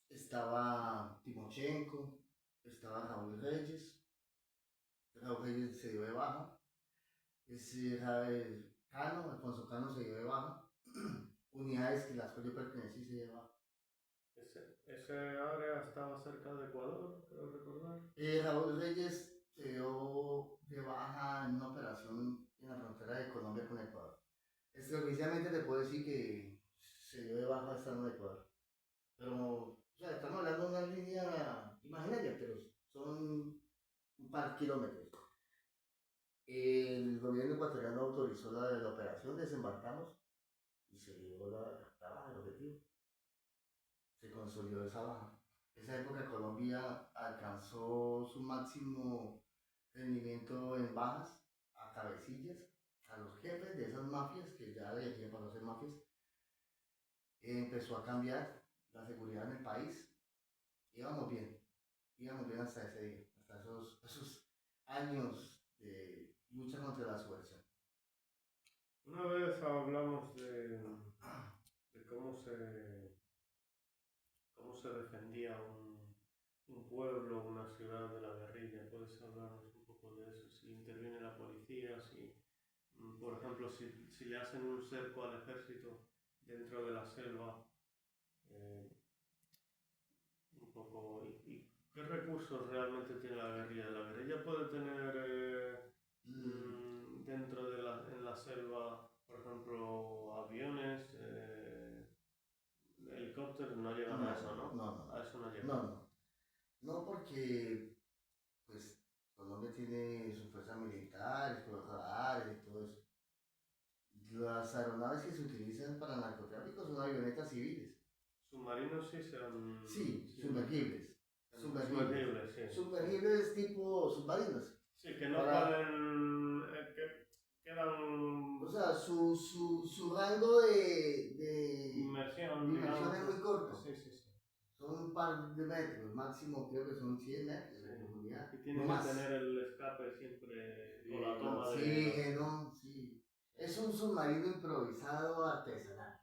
estaba Timochenko, estaba Raúl Reyes. Raúl Reyes se dio de baja. Cano, Alfonso Cano se dio de baja. Unidades que las cuales yo pertenecí se dio de baja. ¿Ese área estaba cerca de Ecuador, creo recordar? Raúl Reyes se dio de baja en una operación en la frontera de Colombia con Ecuador. Oficialmente te puedo decir que se dio de baja estando en Ecuador. Pero, o sea, estamos hablando de una línea imaginaria, pero son un par de kilómetros. El gobierno ecuatoriano autorizó la operación, desembarcamos y se dio la baja del objetivo. Se consolidó esa baja. Esa época Colombia alcanzó su máximo rendimiento en bajas a cabecillas, a los jefes de esas mafias, que ya de para no ser mafias. Empezó a cambiar la seguridad en el país. Íbamos bien hasta ese día, hasta esos años de lucha contra la subversión. Una vez hablamos de cómo se defendía un pueblo, una ciudad de la guerrilla. ¿Puedes hablarnos un poco de eso? Si interviene la policía, si, por ejemplo, si le hacen un cerco al ejército dentro de la selva, eh, un poco, ¿y qué recursos realmente tiene la guerrilla? La guerrilla puede tener dentro de en la selva, por ejemplo, aviones, helicópteros, no llegan a eso, ¿no? A eso no llegan. No, porque pues Colombia tiene su fuerza militar, sus radares y todo eso. Las aeronaves que se utilizan para narcotráfico son avionetas civiles. Submarinos sí sean... Sí, sumergibles. Sumergibles, sí. Sumergibles tipo submarinos. Sí, que no pueden... que quedan... O sea, su rango de inmersión es muy corto. Sí. Son un par de metros, máximo creo que son 100 metros de profundidad. Y tienen que tener el escape siempre con la toma de... Oxígeno, sí. Es un submarino improvisado artesanal,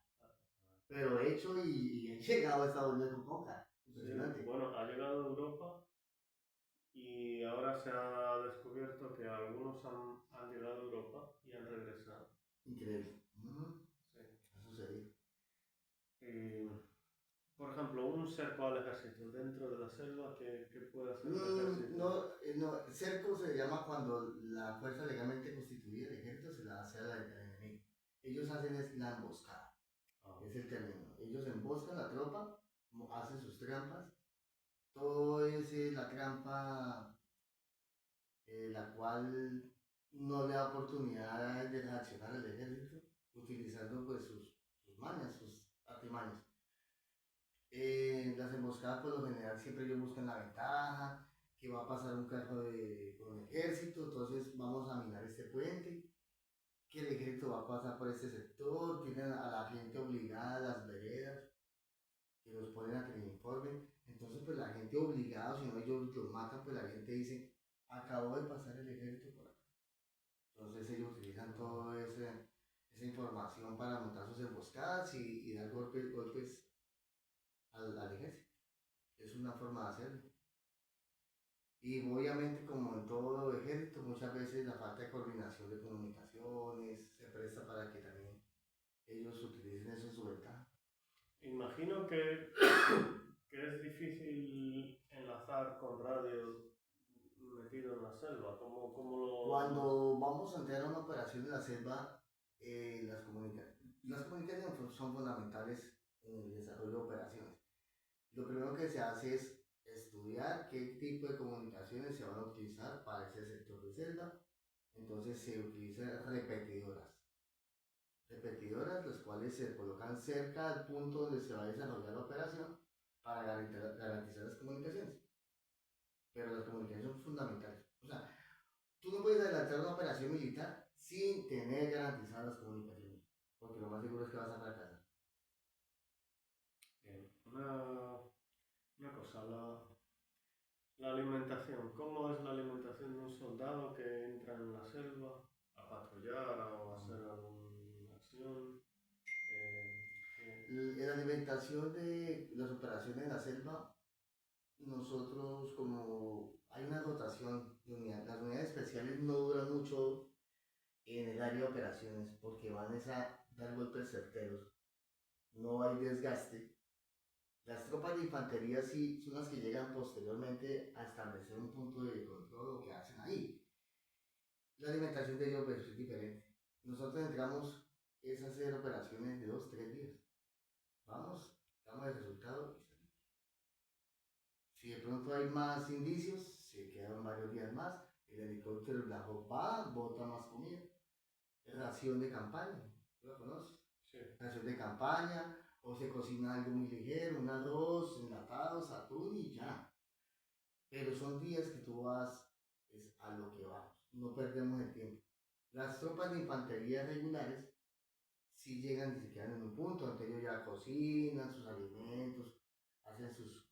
pero hecho y llegado a Estados Unidos con coca. Impresionante. Sí, bueno, ha llegado a Europa y ahora se ha descubierto que algunos han llegado a Europa y han regresado. Increíble. Sí. Ha sucedido. Por ejemplo, un cerco al ejército dentro de la selva, ¿qué puede hacer el ejército? No, cerco se llama cuando la fuerza legalmente constituida del ejército se la hace al enemigo. Ellos hacen es la emboscada, es el término. Ellos emboscan la tropa, hacen sus trampas, todo es la trampa la cual no le da oportunidad de reaccionar al ejército, utilizando pues sus mañas, sus artimañas. Las emboscadas por lo general siempre ellos buscan la ventaja, que va a pasar un carro con el ejército, entonces vamos a minar este puente, que el ejército va a pasar por este sector, tienen a la gente obligada a las veredas, que los ponen a que le informen, entonces pues la gente obligada, si no ellos los matan, pues la gente dice, acabó de pasar el ejército por acá. Entonces ellos utilizan toda esa información para montar sus emboscadas y dar golpes al ejército. Es una forma de hacerlo. Y obviamente, como en todo ejército, muchas veces la falta de coordinación de comunicaciones se presta para que también ellos utilicen eso en su ventaja. Imagino que es difícil enlazar con radio metido en la selva. Cuando vamos a entrar a una operación en la selva, las comunicaciones son fundamentales en el desarrollo de operaciones. Lo primero que se hace es estudiar qué tipo de comunicaciones se van a utilizar para ese sector de selva. Entonces se utilizan repetidoras las cuales se colocan cerca del punto donde se va a desarrollar la operación para garantizar las comunicaciones. Pero las comunicaciones son fundamentales. O sea, tú no puedes adelantar una operación militar sin tener garantizadas las comunicaciones, porque lo más seguro es que vas a fracasar. Bien. Una cosa, la alimentación. ¿Cómo es la alimentación de un soldado que entra en la selva a patrullar o a hacer alguna acción? La alimentación de las operaciones en la selva, nosotros como hay una rotación de unidades, las unidades especiales no duran mucho en el área de operaciones porque van a dar golpes certeros, no hay desgaste. Las tropas de infantería sí son las que llegan posteriormente a establecer un punto de control o que hacen ahí. La alimentación de ellos pues, es diferente. Nosotros entramos es hacer operaciones de 2-3 días. vamos, damos el resultado y salimos. Si de pronto hay más indicios, se quedan varios días más, el helicóptero la va, bota más comida. Es ración de campaña, ¿tú la conoces? Sí. Ración de campaña, o se cocina algo muy ligero, un arroz, enlatados, atún y ya. Pero son días que tú vas es a lo que vamos, no perdemos el tiempo. Las tropas de infantería regulares sí llegan y se quedan en un punto, donde ellos ya cocinan sus alimentos, hacen sus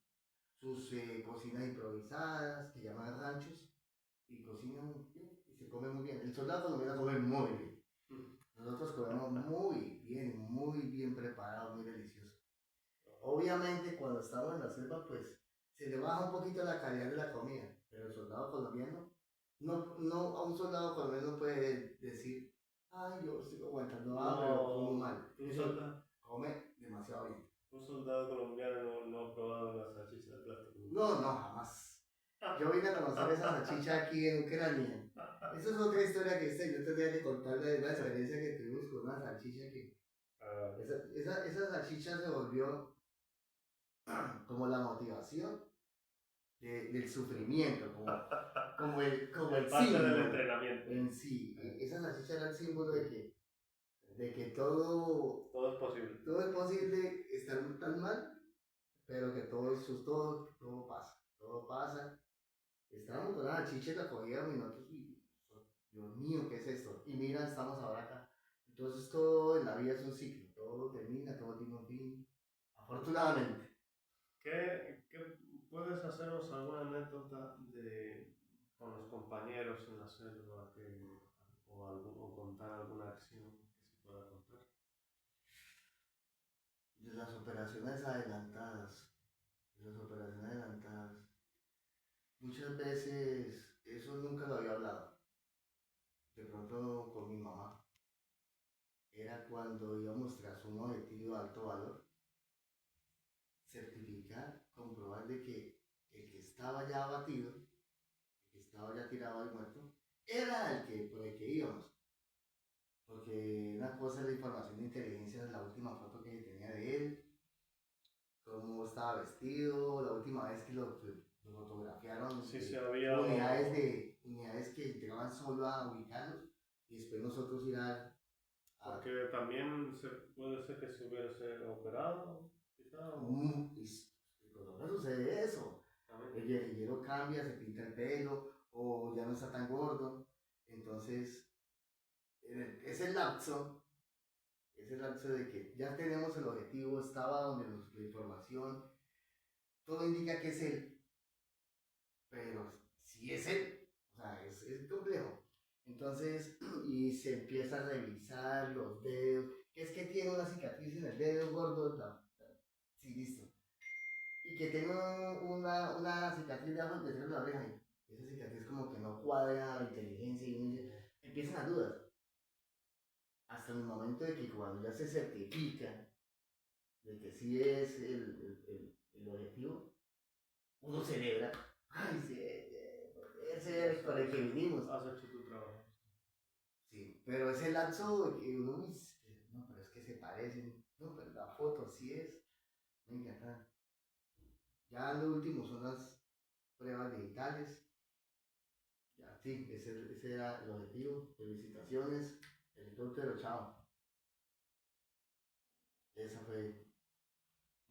cocinas improvisadas, que llaman ranchos, y cocinan bien, y se come muy bien. El soldado colombiano come muy bien. Nosotros comemos muy bien preparado, muy delicioso. Obviamente cuando estamos en la selva, pues se le baja un poquito la calidad de la comida, pero el soldado colombiano, no, a un soldado colombiano no puede decir, ay, yo estoy aguantando hambre o como mal. Eso come demasiado bien. Un soldado colombiano no ha probado una salchicha de plástico. No, jamás. Yo vine a conocer esa salchicha aquí en Ucrania. Esa es otra historia que yo tendría que contarle de la experiencia que tuvimos con una salchicha que... Esa salchicha se volvió como la motivación del sufrimiento, como el parte símbolo del entrenamiento. en sí. Esa salchicha era el símbolo de que todo es posible estar tan mal, pero que todo pasa. Estábamos con la salchicha y la cogíamos y nosotros, Dios mío, ¿qué es esto? Y mira, estamos ahora acá. Entonces todo en la vida es un ciclo, todo termina, todo tiene un fin, afortunadamente. ¿Qué puedes hacernos alguna anécdota con los compañeros en la selva o contar alguna acción que se pueda contar? De las operaciones adelantadas, muchas veces eso nunca lo había hablado. De pronto con mi mamá. Era cuando íbamos tras un objetivo de alto valor, certificar, comprobar de que el que estaba ya abatido, el que estaba ya tirado y muerto, era por el que íbamos. Porque una cosa es la información de inteligencia, la última foto que tenía de él, cómo estaba vestido, la última vez que lo fotografiaron, Sí, había unidades que llegaban solo a ubicarlos y después nosotros ir a... Porque también puede ser que se hubiese operado, quizá. Y con no sucede eso. El guerrillero cambia, se pinta el pelo o ya no está tan gordo. Entonces, ese lapso de que ya tenemos el objetivo, estaba donde la información, todo indica que es él, pero si es él, o sea, es complejo. Entonces, y se empieza a revisar los dedos, que es que tiene una cicatriz en el dedo gordo, sí, listo. Y que tiene una cicatriz debajo del tercero de la oreja, y esa cicatriz como que no cuadra la inteligencia y empiezan las dudas. Hasta el momento de que cuando ya se certifica de que sí es el objetivo, uno celebra. Ay, sí, ese es para el que vinimos. Has hecho tu trabajo. Sí, pero ese lapso que uno dice, no, pero es que se parecen, no, pero la foto sí es, me encanta. Ya lo último son las pruebas digitales. Ya, sí, ese era el objetivo. Felicitaciones, helicóptero, chao. Esa fue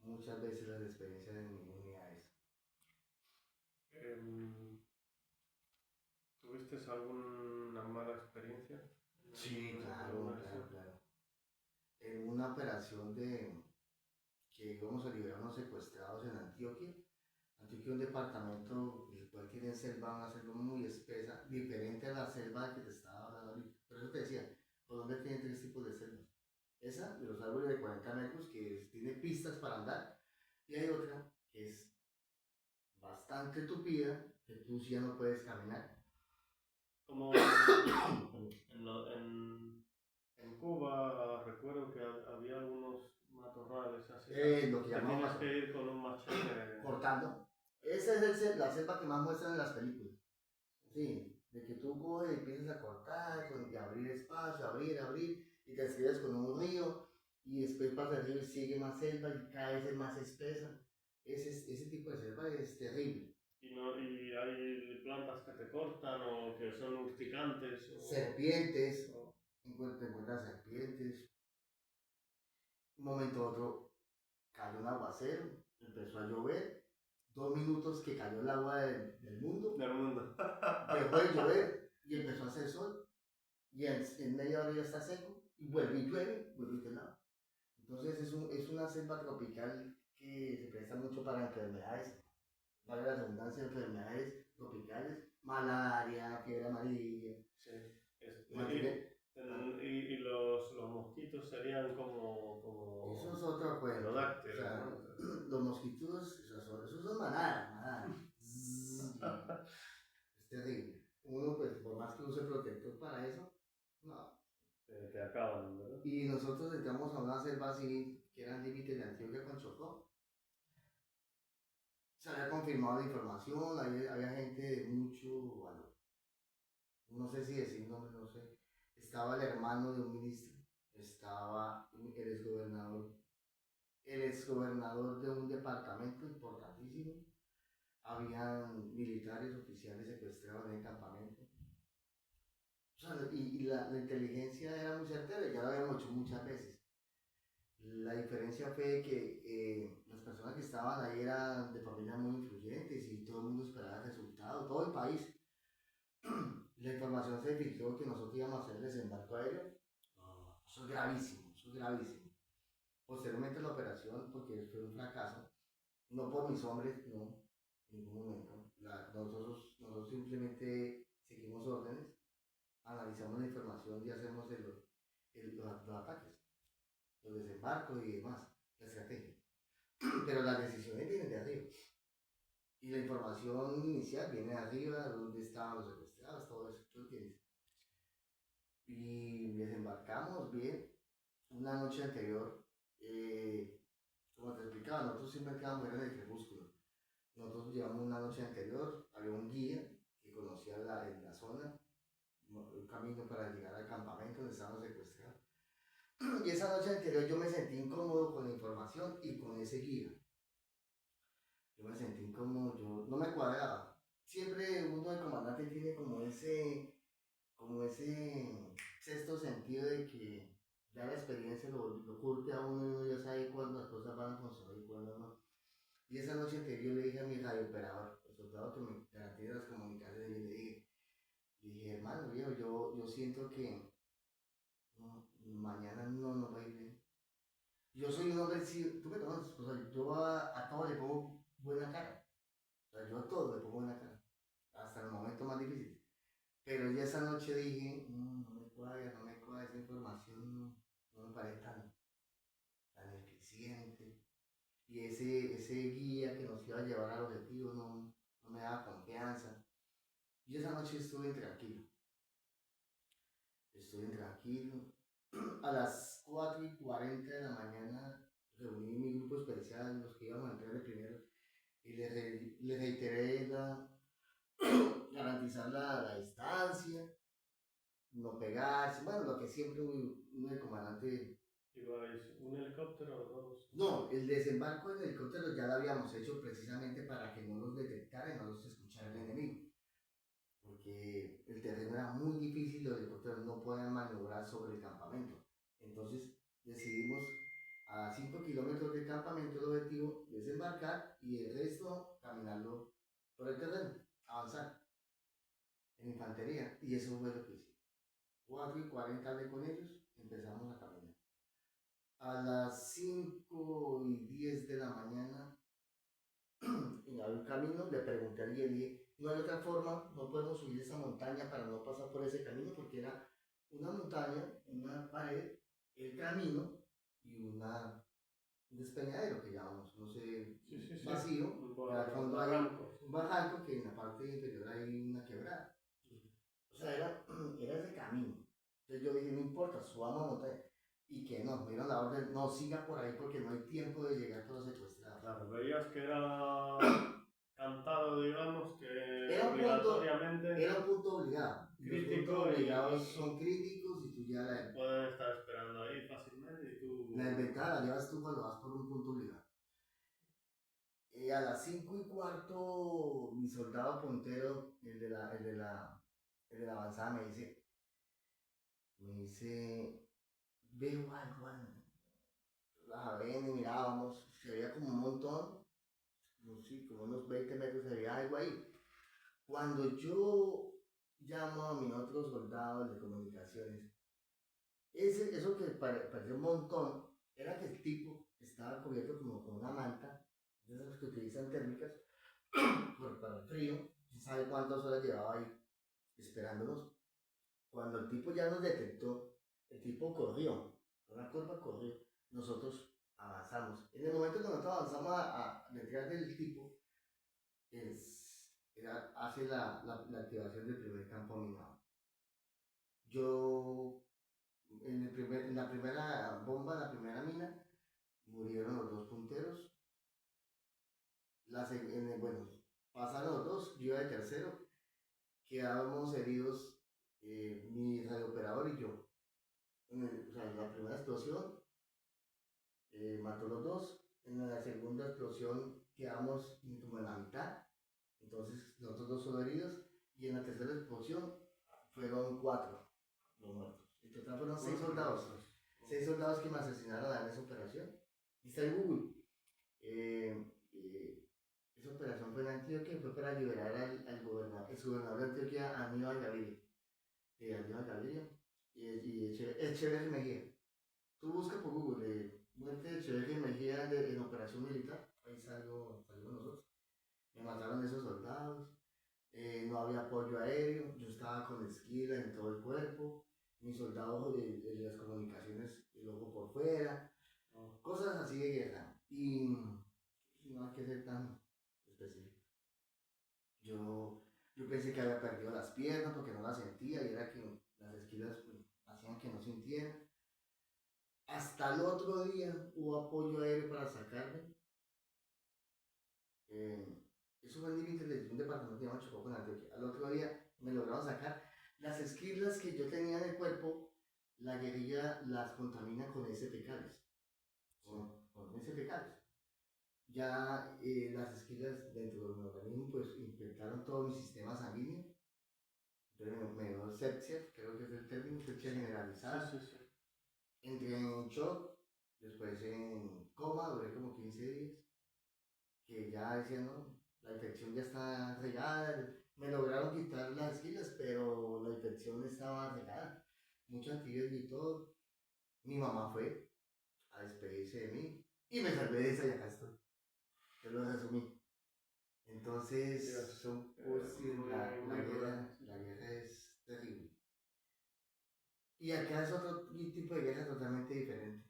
muchas veces las experiencias de mis unidades. ¿Tuviste alguna mala experiencia? Sí, claro. En una operación que íbamos a liberar unos secuestrados en Antioquia. Antioquia es un departamento el cual tiene una selva muy espesa, diferente a la selva que te estaba hablando ahorita. Por eso te decía, Colombia tiene 3 tipos de selvas. Esa de los árboles de 40 metros que tiene pistas para andar, y hay otra que es bastante tupida, que tú sí ya no puedes caminar. Como en Cuba recuerdo que había algunos matorrales así. Lo que llamamos tienes que ir con un machete cortando. Esa es la selva que más muestran en las películas. Sí, de que tú coges y empiezas a cortar, y abrir espacio, abrir, y te escribes con un río. y después pasa el río y sigue más selva y cada vez es más espesa. Ese tipo de selva es terrible. Y hay plantas que te cortan o que son urticantes. Serpientes, encuentras serpientes. Un momento a otro cayó un aguacero, empezó a llover. 2 minutos que cayó el agua del mundo. Del mundo. Dejó de llover y empezó a hacer sol. Y en media hora ya está seco. Y vuelve y llueve, vuelve y te lava. Entonces es una selva tropical que se presta mucho para enfermedades, para la redundancia, enfermedades tropicales, malaria, fiebre amarilla. Sí. Y los mosquitos serían como eso es otro cuento. Pterodáctilos, o sea, ¿no? Los mosquitos, esos son manadas. Es terrible. Uno, pues, por más que use protector para eso, no. Te acaban, ¿verdad? Y nosotros entramos a una selva así, que era el límite de Antioquia con Chocó. Se había confirmado la información, había gente de mucho valor. No sé si decir nombre, no sé. Estaba el hermano de un ministro, estaba el exgobernador de un departamento importantísimo. Habían militares oficiales secuestrados en el campamento. O sea, y la inteligencia era muy certera, ya lo habíamos hecho muchas veces. La diferencia fue que las personas que estaban ahí eran de familias muy influyentes y todo el mundo esperaba el resultado, todo el país. La información se filtró que nosotros íbamos a hacer el desembarco aéreo. Eso es gravísimo, eso es gravísimo. Posteriormente la operación, porque fue un fracaso, no por mis hombres, no, en ningún momento. Nosotros simplemente seguimos órdenes, analizamos la información y hacemos los ataques, los desembarcos y demás, la estrategia. Pero las decisiones vienen de arriba. Y la información inicial viene de arriba, dónde estaban los secuestrados, todo eso, ¿tú entiendes? Y desembarcamos bien. Una noche anterior, como te explicaba, nosotros siempre quedamos en el crepúsculo. Nosotros llevamos una noche anterior, había un guía que conocía la zona, un camino para llegar al campamento donde estábamos secuestrados. Y esa noche anterior yo me sentí incómodo con la información y con ese guía. Yo me sentí incómodo, yo no me cuadraba. Siempre uno de comandante tiene como ese sexto sentido de que ya la experiencia lo curte a uno y uno ya sabe cuándo las cosas van a funcionar y cuándo no. Y esa noche anterior le dije a mi radiooperador, el soldado que me garantiza las comunicaciones, y le dije, hermano viejo, yo siento que mañana no nos va a ir bien. Yo soy un hombre, sí, tú me conoces, o sea, yo a todo le pongo buena cara. O sea, yo a todo le pongo buena cara, hasta el momento más difícil. Pero ya esa noche dije, no me cuadra, esa información no me parece tan eficiente. Y ese guía que nos iba a llevar al objetivo no me daba confianza. Y esa noche estuve intranquilo. A las 4:40 de la mañana reuní mi grupo especial, los que íbamos a entrar de primero, y le reiteré garantizar la distancia, no pegarse, bueno, lo que siempre un comandante. ¿Ibais un helicóptero o dos? No, el desembarco en helicóptero ya lo habíamos hecho precisamente para que no nos detectara y no nos escuchara el enemigo. Porque el terreno era muy difícil, los helicópteros no podían maniobrar sobre el campamento. Entonces decidimos a 5 kilómetros del campamento el objetivo desembarcar y el resto caminarlo por el terreno, avanzar en infantería. Y eso fue lo que hicimos. 4:40 hablé con ellos, empezamos a caminar. A las 5:10 de la mañana, en algún camino, le pregunté al guía, le dije, no hay otra forma, no podemos subir esa montaña para no pasar por ese camino, porque era una montaña, una pared, el camino y un despeñadero que llamamos, no sé, vacío, al fondo hay un barranco que en la parte inferior hay una quebrada. O sea, era ese camino. Entonces yo dije, no importa, subamos a montaña. Y que nos dieron la orden, no siga por ahí porque no hay tiempo de llegar con los secuestrados. Claro, veías que era cantado, digamos, que era obligatoriamente. Era un punto obligado. Crítico. Los puntos obligados son críticos y tú ya pueden estar esperando ahí fácilmente y tú. La desventaja la llevas tú cuando vas por un punto obligado. A las 5:15, mi soldado puntero, el de la avanzada, me dice, veo algo, la ven y mirábamos, se veía como un montón, como unos 20 metros, se veía algo ahí. Cuando yo llamo a mi otro soldado, el de comunicaciones, eso que parecía un montón, era que el tipo estaba cubierto como con una manta, de esas que utilizan térmicas, para el frío, quién sabe cuántas horas llevaba ahí esperándonos. Cuando el tipo ya nos detectó, el tipo corrió, una curva corrió, nosotros avanzamos. En el momento que nosotros avanzamos detrás del tipo, hace la activación del primer campo minado. Yo, en la primera bomba, la primera mina, murieron los dos punteros. Bueno, pasaron los dos, yo iba de tercero, quedábamos heridos, mi radiooperador y yo. O sea, la primera explosión mató los dos, en la segunda explosión quedamos como en la mitad, entonces nosotros dos solo heridos, y en la tercera explosión fueron 4 los muertos. En total fueron 6 soldados, 6 soldados que me asesinaron en esa operación. Y está en Google. Esa operación fue en Antioquia, fue para liberar al gobernador de Antioquia, Aníbal Gaviria. Aníbal Gaviria y Echeverri Mejía. Tú buscas por Google, muerte de Echeverri Mejía en operación militar, ahí salimos nosotros. Me mataron esos soldados, no había apoyo aéreo, yo estaba con esquila en todo el cuerpo, mis soldados de las comunicaciones, el ojo por fuera, cosas así de guerra. Y no hay que ser tan específico. Yo pensé que había perdido las piernas porque no las sentía y era que las esquilas pues, hacían que no sintiera. Hasta el otro día hubo apoyo aéreo para sacarme. Eso fue en límites de un departamento llamado Chocó con Antioquia. Al otro día me lograron sacar. Las esquirlas que yo tenía en el cuerpo, la guerrilla las contamina con heces fecales. Con heces fecales. Ya las esquirlas dentro de mi organismo pues infectaron todo mi sistema sanguíneo. Entonces me dio sepsia, creo que es el término, sepsia generalizada. Sí. Entré en shock, después en coma, duré como 15 días. Que ya decían, no, la infección ya está regada. Me lograron quitar las esquilas, pero la infección estaba regada. Mucho antibiótico y todo. Mi mamá fue a despedirse de mí y me salvé de esa y acá estoy. Yo lo resumí. Entonces, la guerra es terrible. Y acá es otro tipo de guerra totalmente diferente.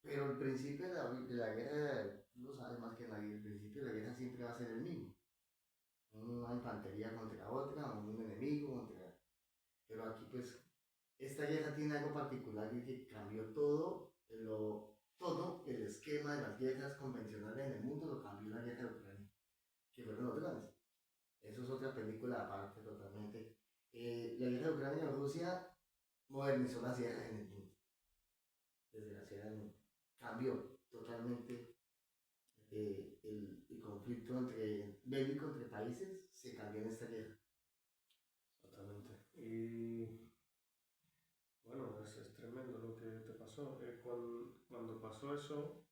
Pero el principio de la guerra, tú lo sabes más que nadie, el principio de la guerra siempre va a ser el mismo. Una infantería contra otra, un enemigo contra... Pero aquí pues, esta guerra tiene algo particular y que cambió todo el esquema de las guerras convencionales en el mundo, lo cambió la guerra de Ucrania, que fueron los drones. Eso es otra película aparte totalmente. La guerra de Ucrania y Rusia modernizó las guerras en el mundo, desgraciadamente. Cambió totalmente el conflicto bélico entre países, se cambió en esta guerra. Exactamente. Y bueno, es tremendo lo que te pasó. Cuando pasó eso,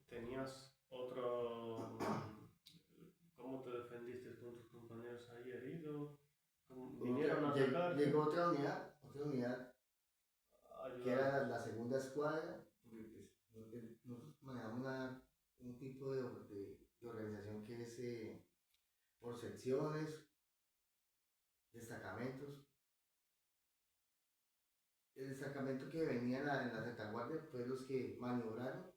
tenías otro... ¿Cómo te defendiste con tus compañeros ahí heridos? ¿Vinieron a atacarte? Llegó otra unidad que era la segunda escuadra, porque pues, nosotros manejamos un tipo de organización que es por secciones, destacamentos. El destacamento que venía en la retaguardia fue los que maniobraron,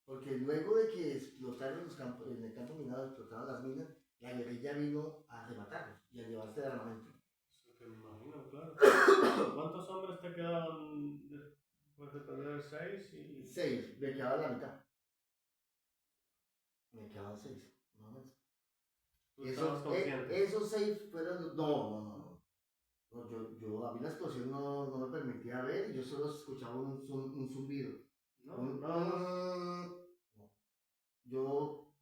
porque luego de que explotaron los campos, en el campo minado explotaron las minas, la guerrilla vino a rematarlos y a llevarse el armamento. Eso que me imagino, claro. ¿Cuántos hombres te quedaban después de perder 6? 6, me quedaba la mitad. Me quedaban 6, más o menos. ¿Tú estabas consciente? Esos 6 fueron. No. No, a mí la explosión no me permitía ver y yo solo escuchaba un zumbido. No, nada más. No. Yo,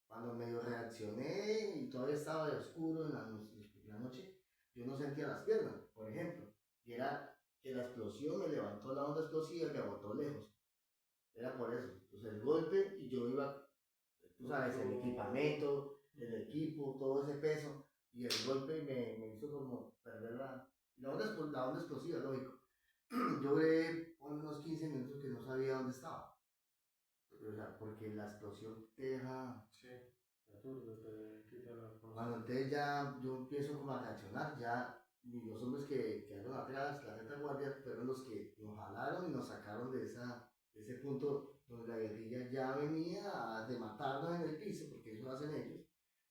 cuando medio reaccioné y todavía estaba de oscuro en la noche, yo no sentía las piernas, por ejemplo. Y era que la explosión me levantó la onda explosiva y me botó lejos. Era por eso. Entonces el golpe y yo iba, tú sabes, el equipamiento, el equipo, todo ese peso. Y el golpe me hizo como perder la onda explosiva, lógico. Yo duré unos 15 minutos que no sabía dónde estaba. O sea, porque la explosión te deja. Sí, te aturde, te quita la Cuando entonces ya yo empiezo como a reaccionar, ya los hombres que quedaron atrás, la retaguardia, fueron los que nos jalaron y nos sacaron de ese punto donde la guerrilla ya venía de matarnos en el piso, porque eso lo hacen ellos.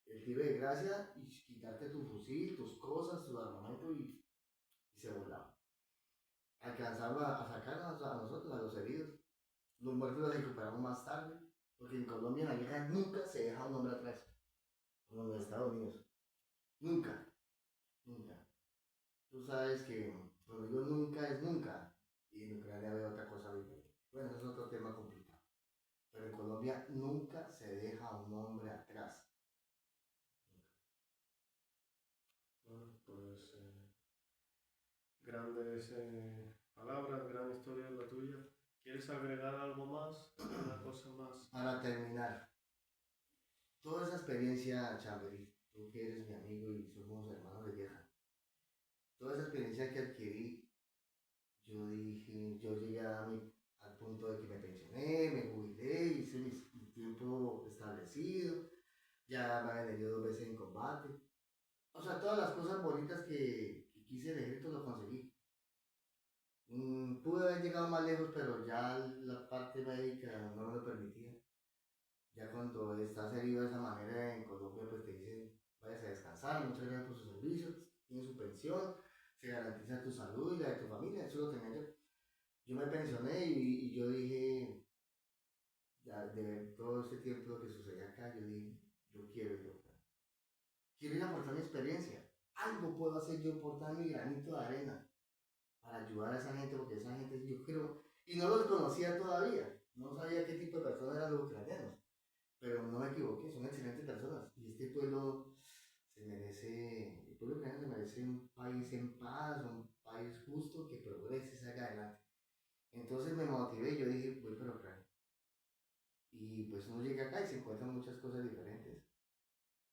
El tiro de gracia y quitarte tu fusil, tus cosas, tu armamento y se volaban. Alcanzaron a sacarnos a nosotros, a los heridos. Los muertos los recuperamos más tarde, porque en Colombia en la guerra nunca se deja un hombre atrás, como en los Estados Unidos. Nunca, nunca. Tú sabes que cuando digo nunca es nunca, y en Ucrania veo otra cosa diferente. Bueno, eso es otro tema complicado. Pero en Colombia nunca se deja un hombre atrás. Bueno, pues grandes palabras, gran historia la tuya. ¿Quieres agregar algo más? ¿Una cosa más? Para terminar, toda esa experiencia, Chamberlain, tú que eres mi amigo y somos hermanos de guerra, toda esa experiencia que adquirí, yo llegué al punto de que me pensioné, me jubilé, hice mi tiempo establecido, ya me había herido 2 veces en combate. O sea, todas las cosas bonitas que quise el ejército lo conseguí. Pude haber llegado más lejos, pero ya la parte médica no me lo permitía. Ya cuando estás herido de esa manera en Colombia, pues te dicen, váyase a descansar, muchas gracias por sus servicios, tiene su pensión, se garantiza tu salud y la de tu familia, eso lo tenía yo. Yo me pensioné y yo dije, ya de ver todo este tiempo lo que sucedía acá, yo dije, yo quiero ir acá. Quiero ir a aportar mi experiencia. Algo puedo hacer yo aportar mi granito de arena para ayudar a esa gente, porque esa gente yo creo, y no los conocía todavía, no sabía qué tipo de personas eran los ucranianos, pero no me equivoqué, son excelentes personas, y este pueblo el pueblo ucraniano se merece un país en paz, un país justo, que progrese, se haga adelante. Entonces me motivé y yo dije, voy para Ucrania. Y pues uno llega acá y se encuentran muchas cosas diferentes.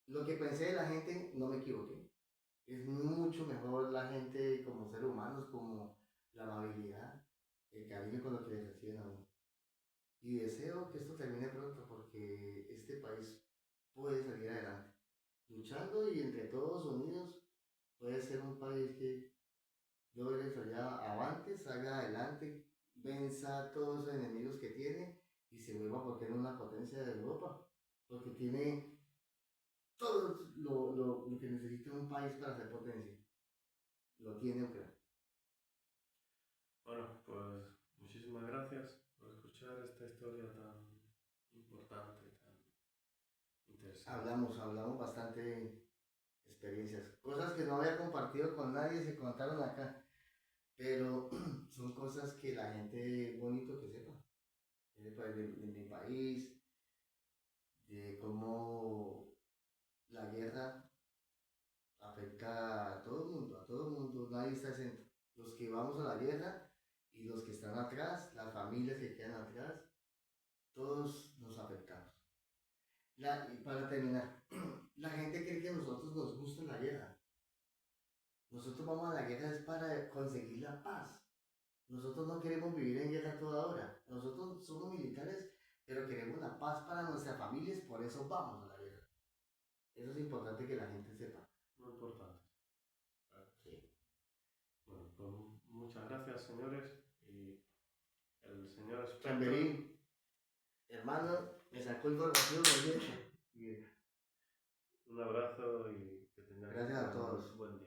Lo que pensé de la gente, no me equivoqué. Es mucho mejor la gente como seres humanos, como la amabilidad, el cariño con lo que les reciben a uno. Y deseo que esto termine pronto porque este país puede salir adelante. Luchando y entre todos unidos puede ser un país que logre allá avante, salga adelante, venza a todos los enemigos que tiene y se vuelva a tener una potencia de Europa. Porque tiene todo lo que necesita un país para ser potencia. Lo tiene Ucrania. Bueno, pues muchísimas gracias por escuchar esta historia tan importante, tan interesante. Hablamos bastante experiencias. Cosas que no había compartido con nadie se contaron acá. Pero son cosas que la gente bonito que sepa. De mi país, de cómo la guerra afecta a todo el mundo, nadie está exento. Los que vamos a la guerra y los que están atrás, las familias que quedan atrás, todos nos afectamos. Y para terminar, la gente cree que a nosotros nos gusta la guerra. Nosotros vamos a la guerra es para conseguir la paz. Nosotros no queremos vivir en guerra toda hora. Nosotros somos militares, pero queremos la paz para nuestras familias, por eso vamos a la guerra. Eso es importante que la gente sepa. Muy importante. Claro. Sí. Bueno, pues muchas gracias, señores. Y el señor experto. Chamberín, hermano, me sacó información muy bien. Un abrazo y que tengan Gracias a todos. buen día.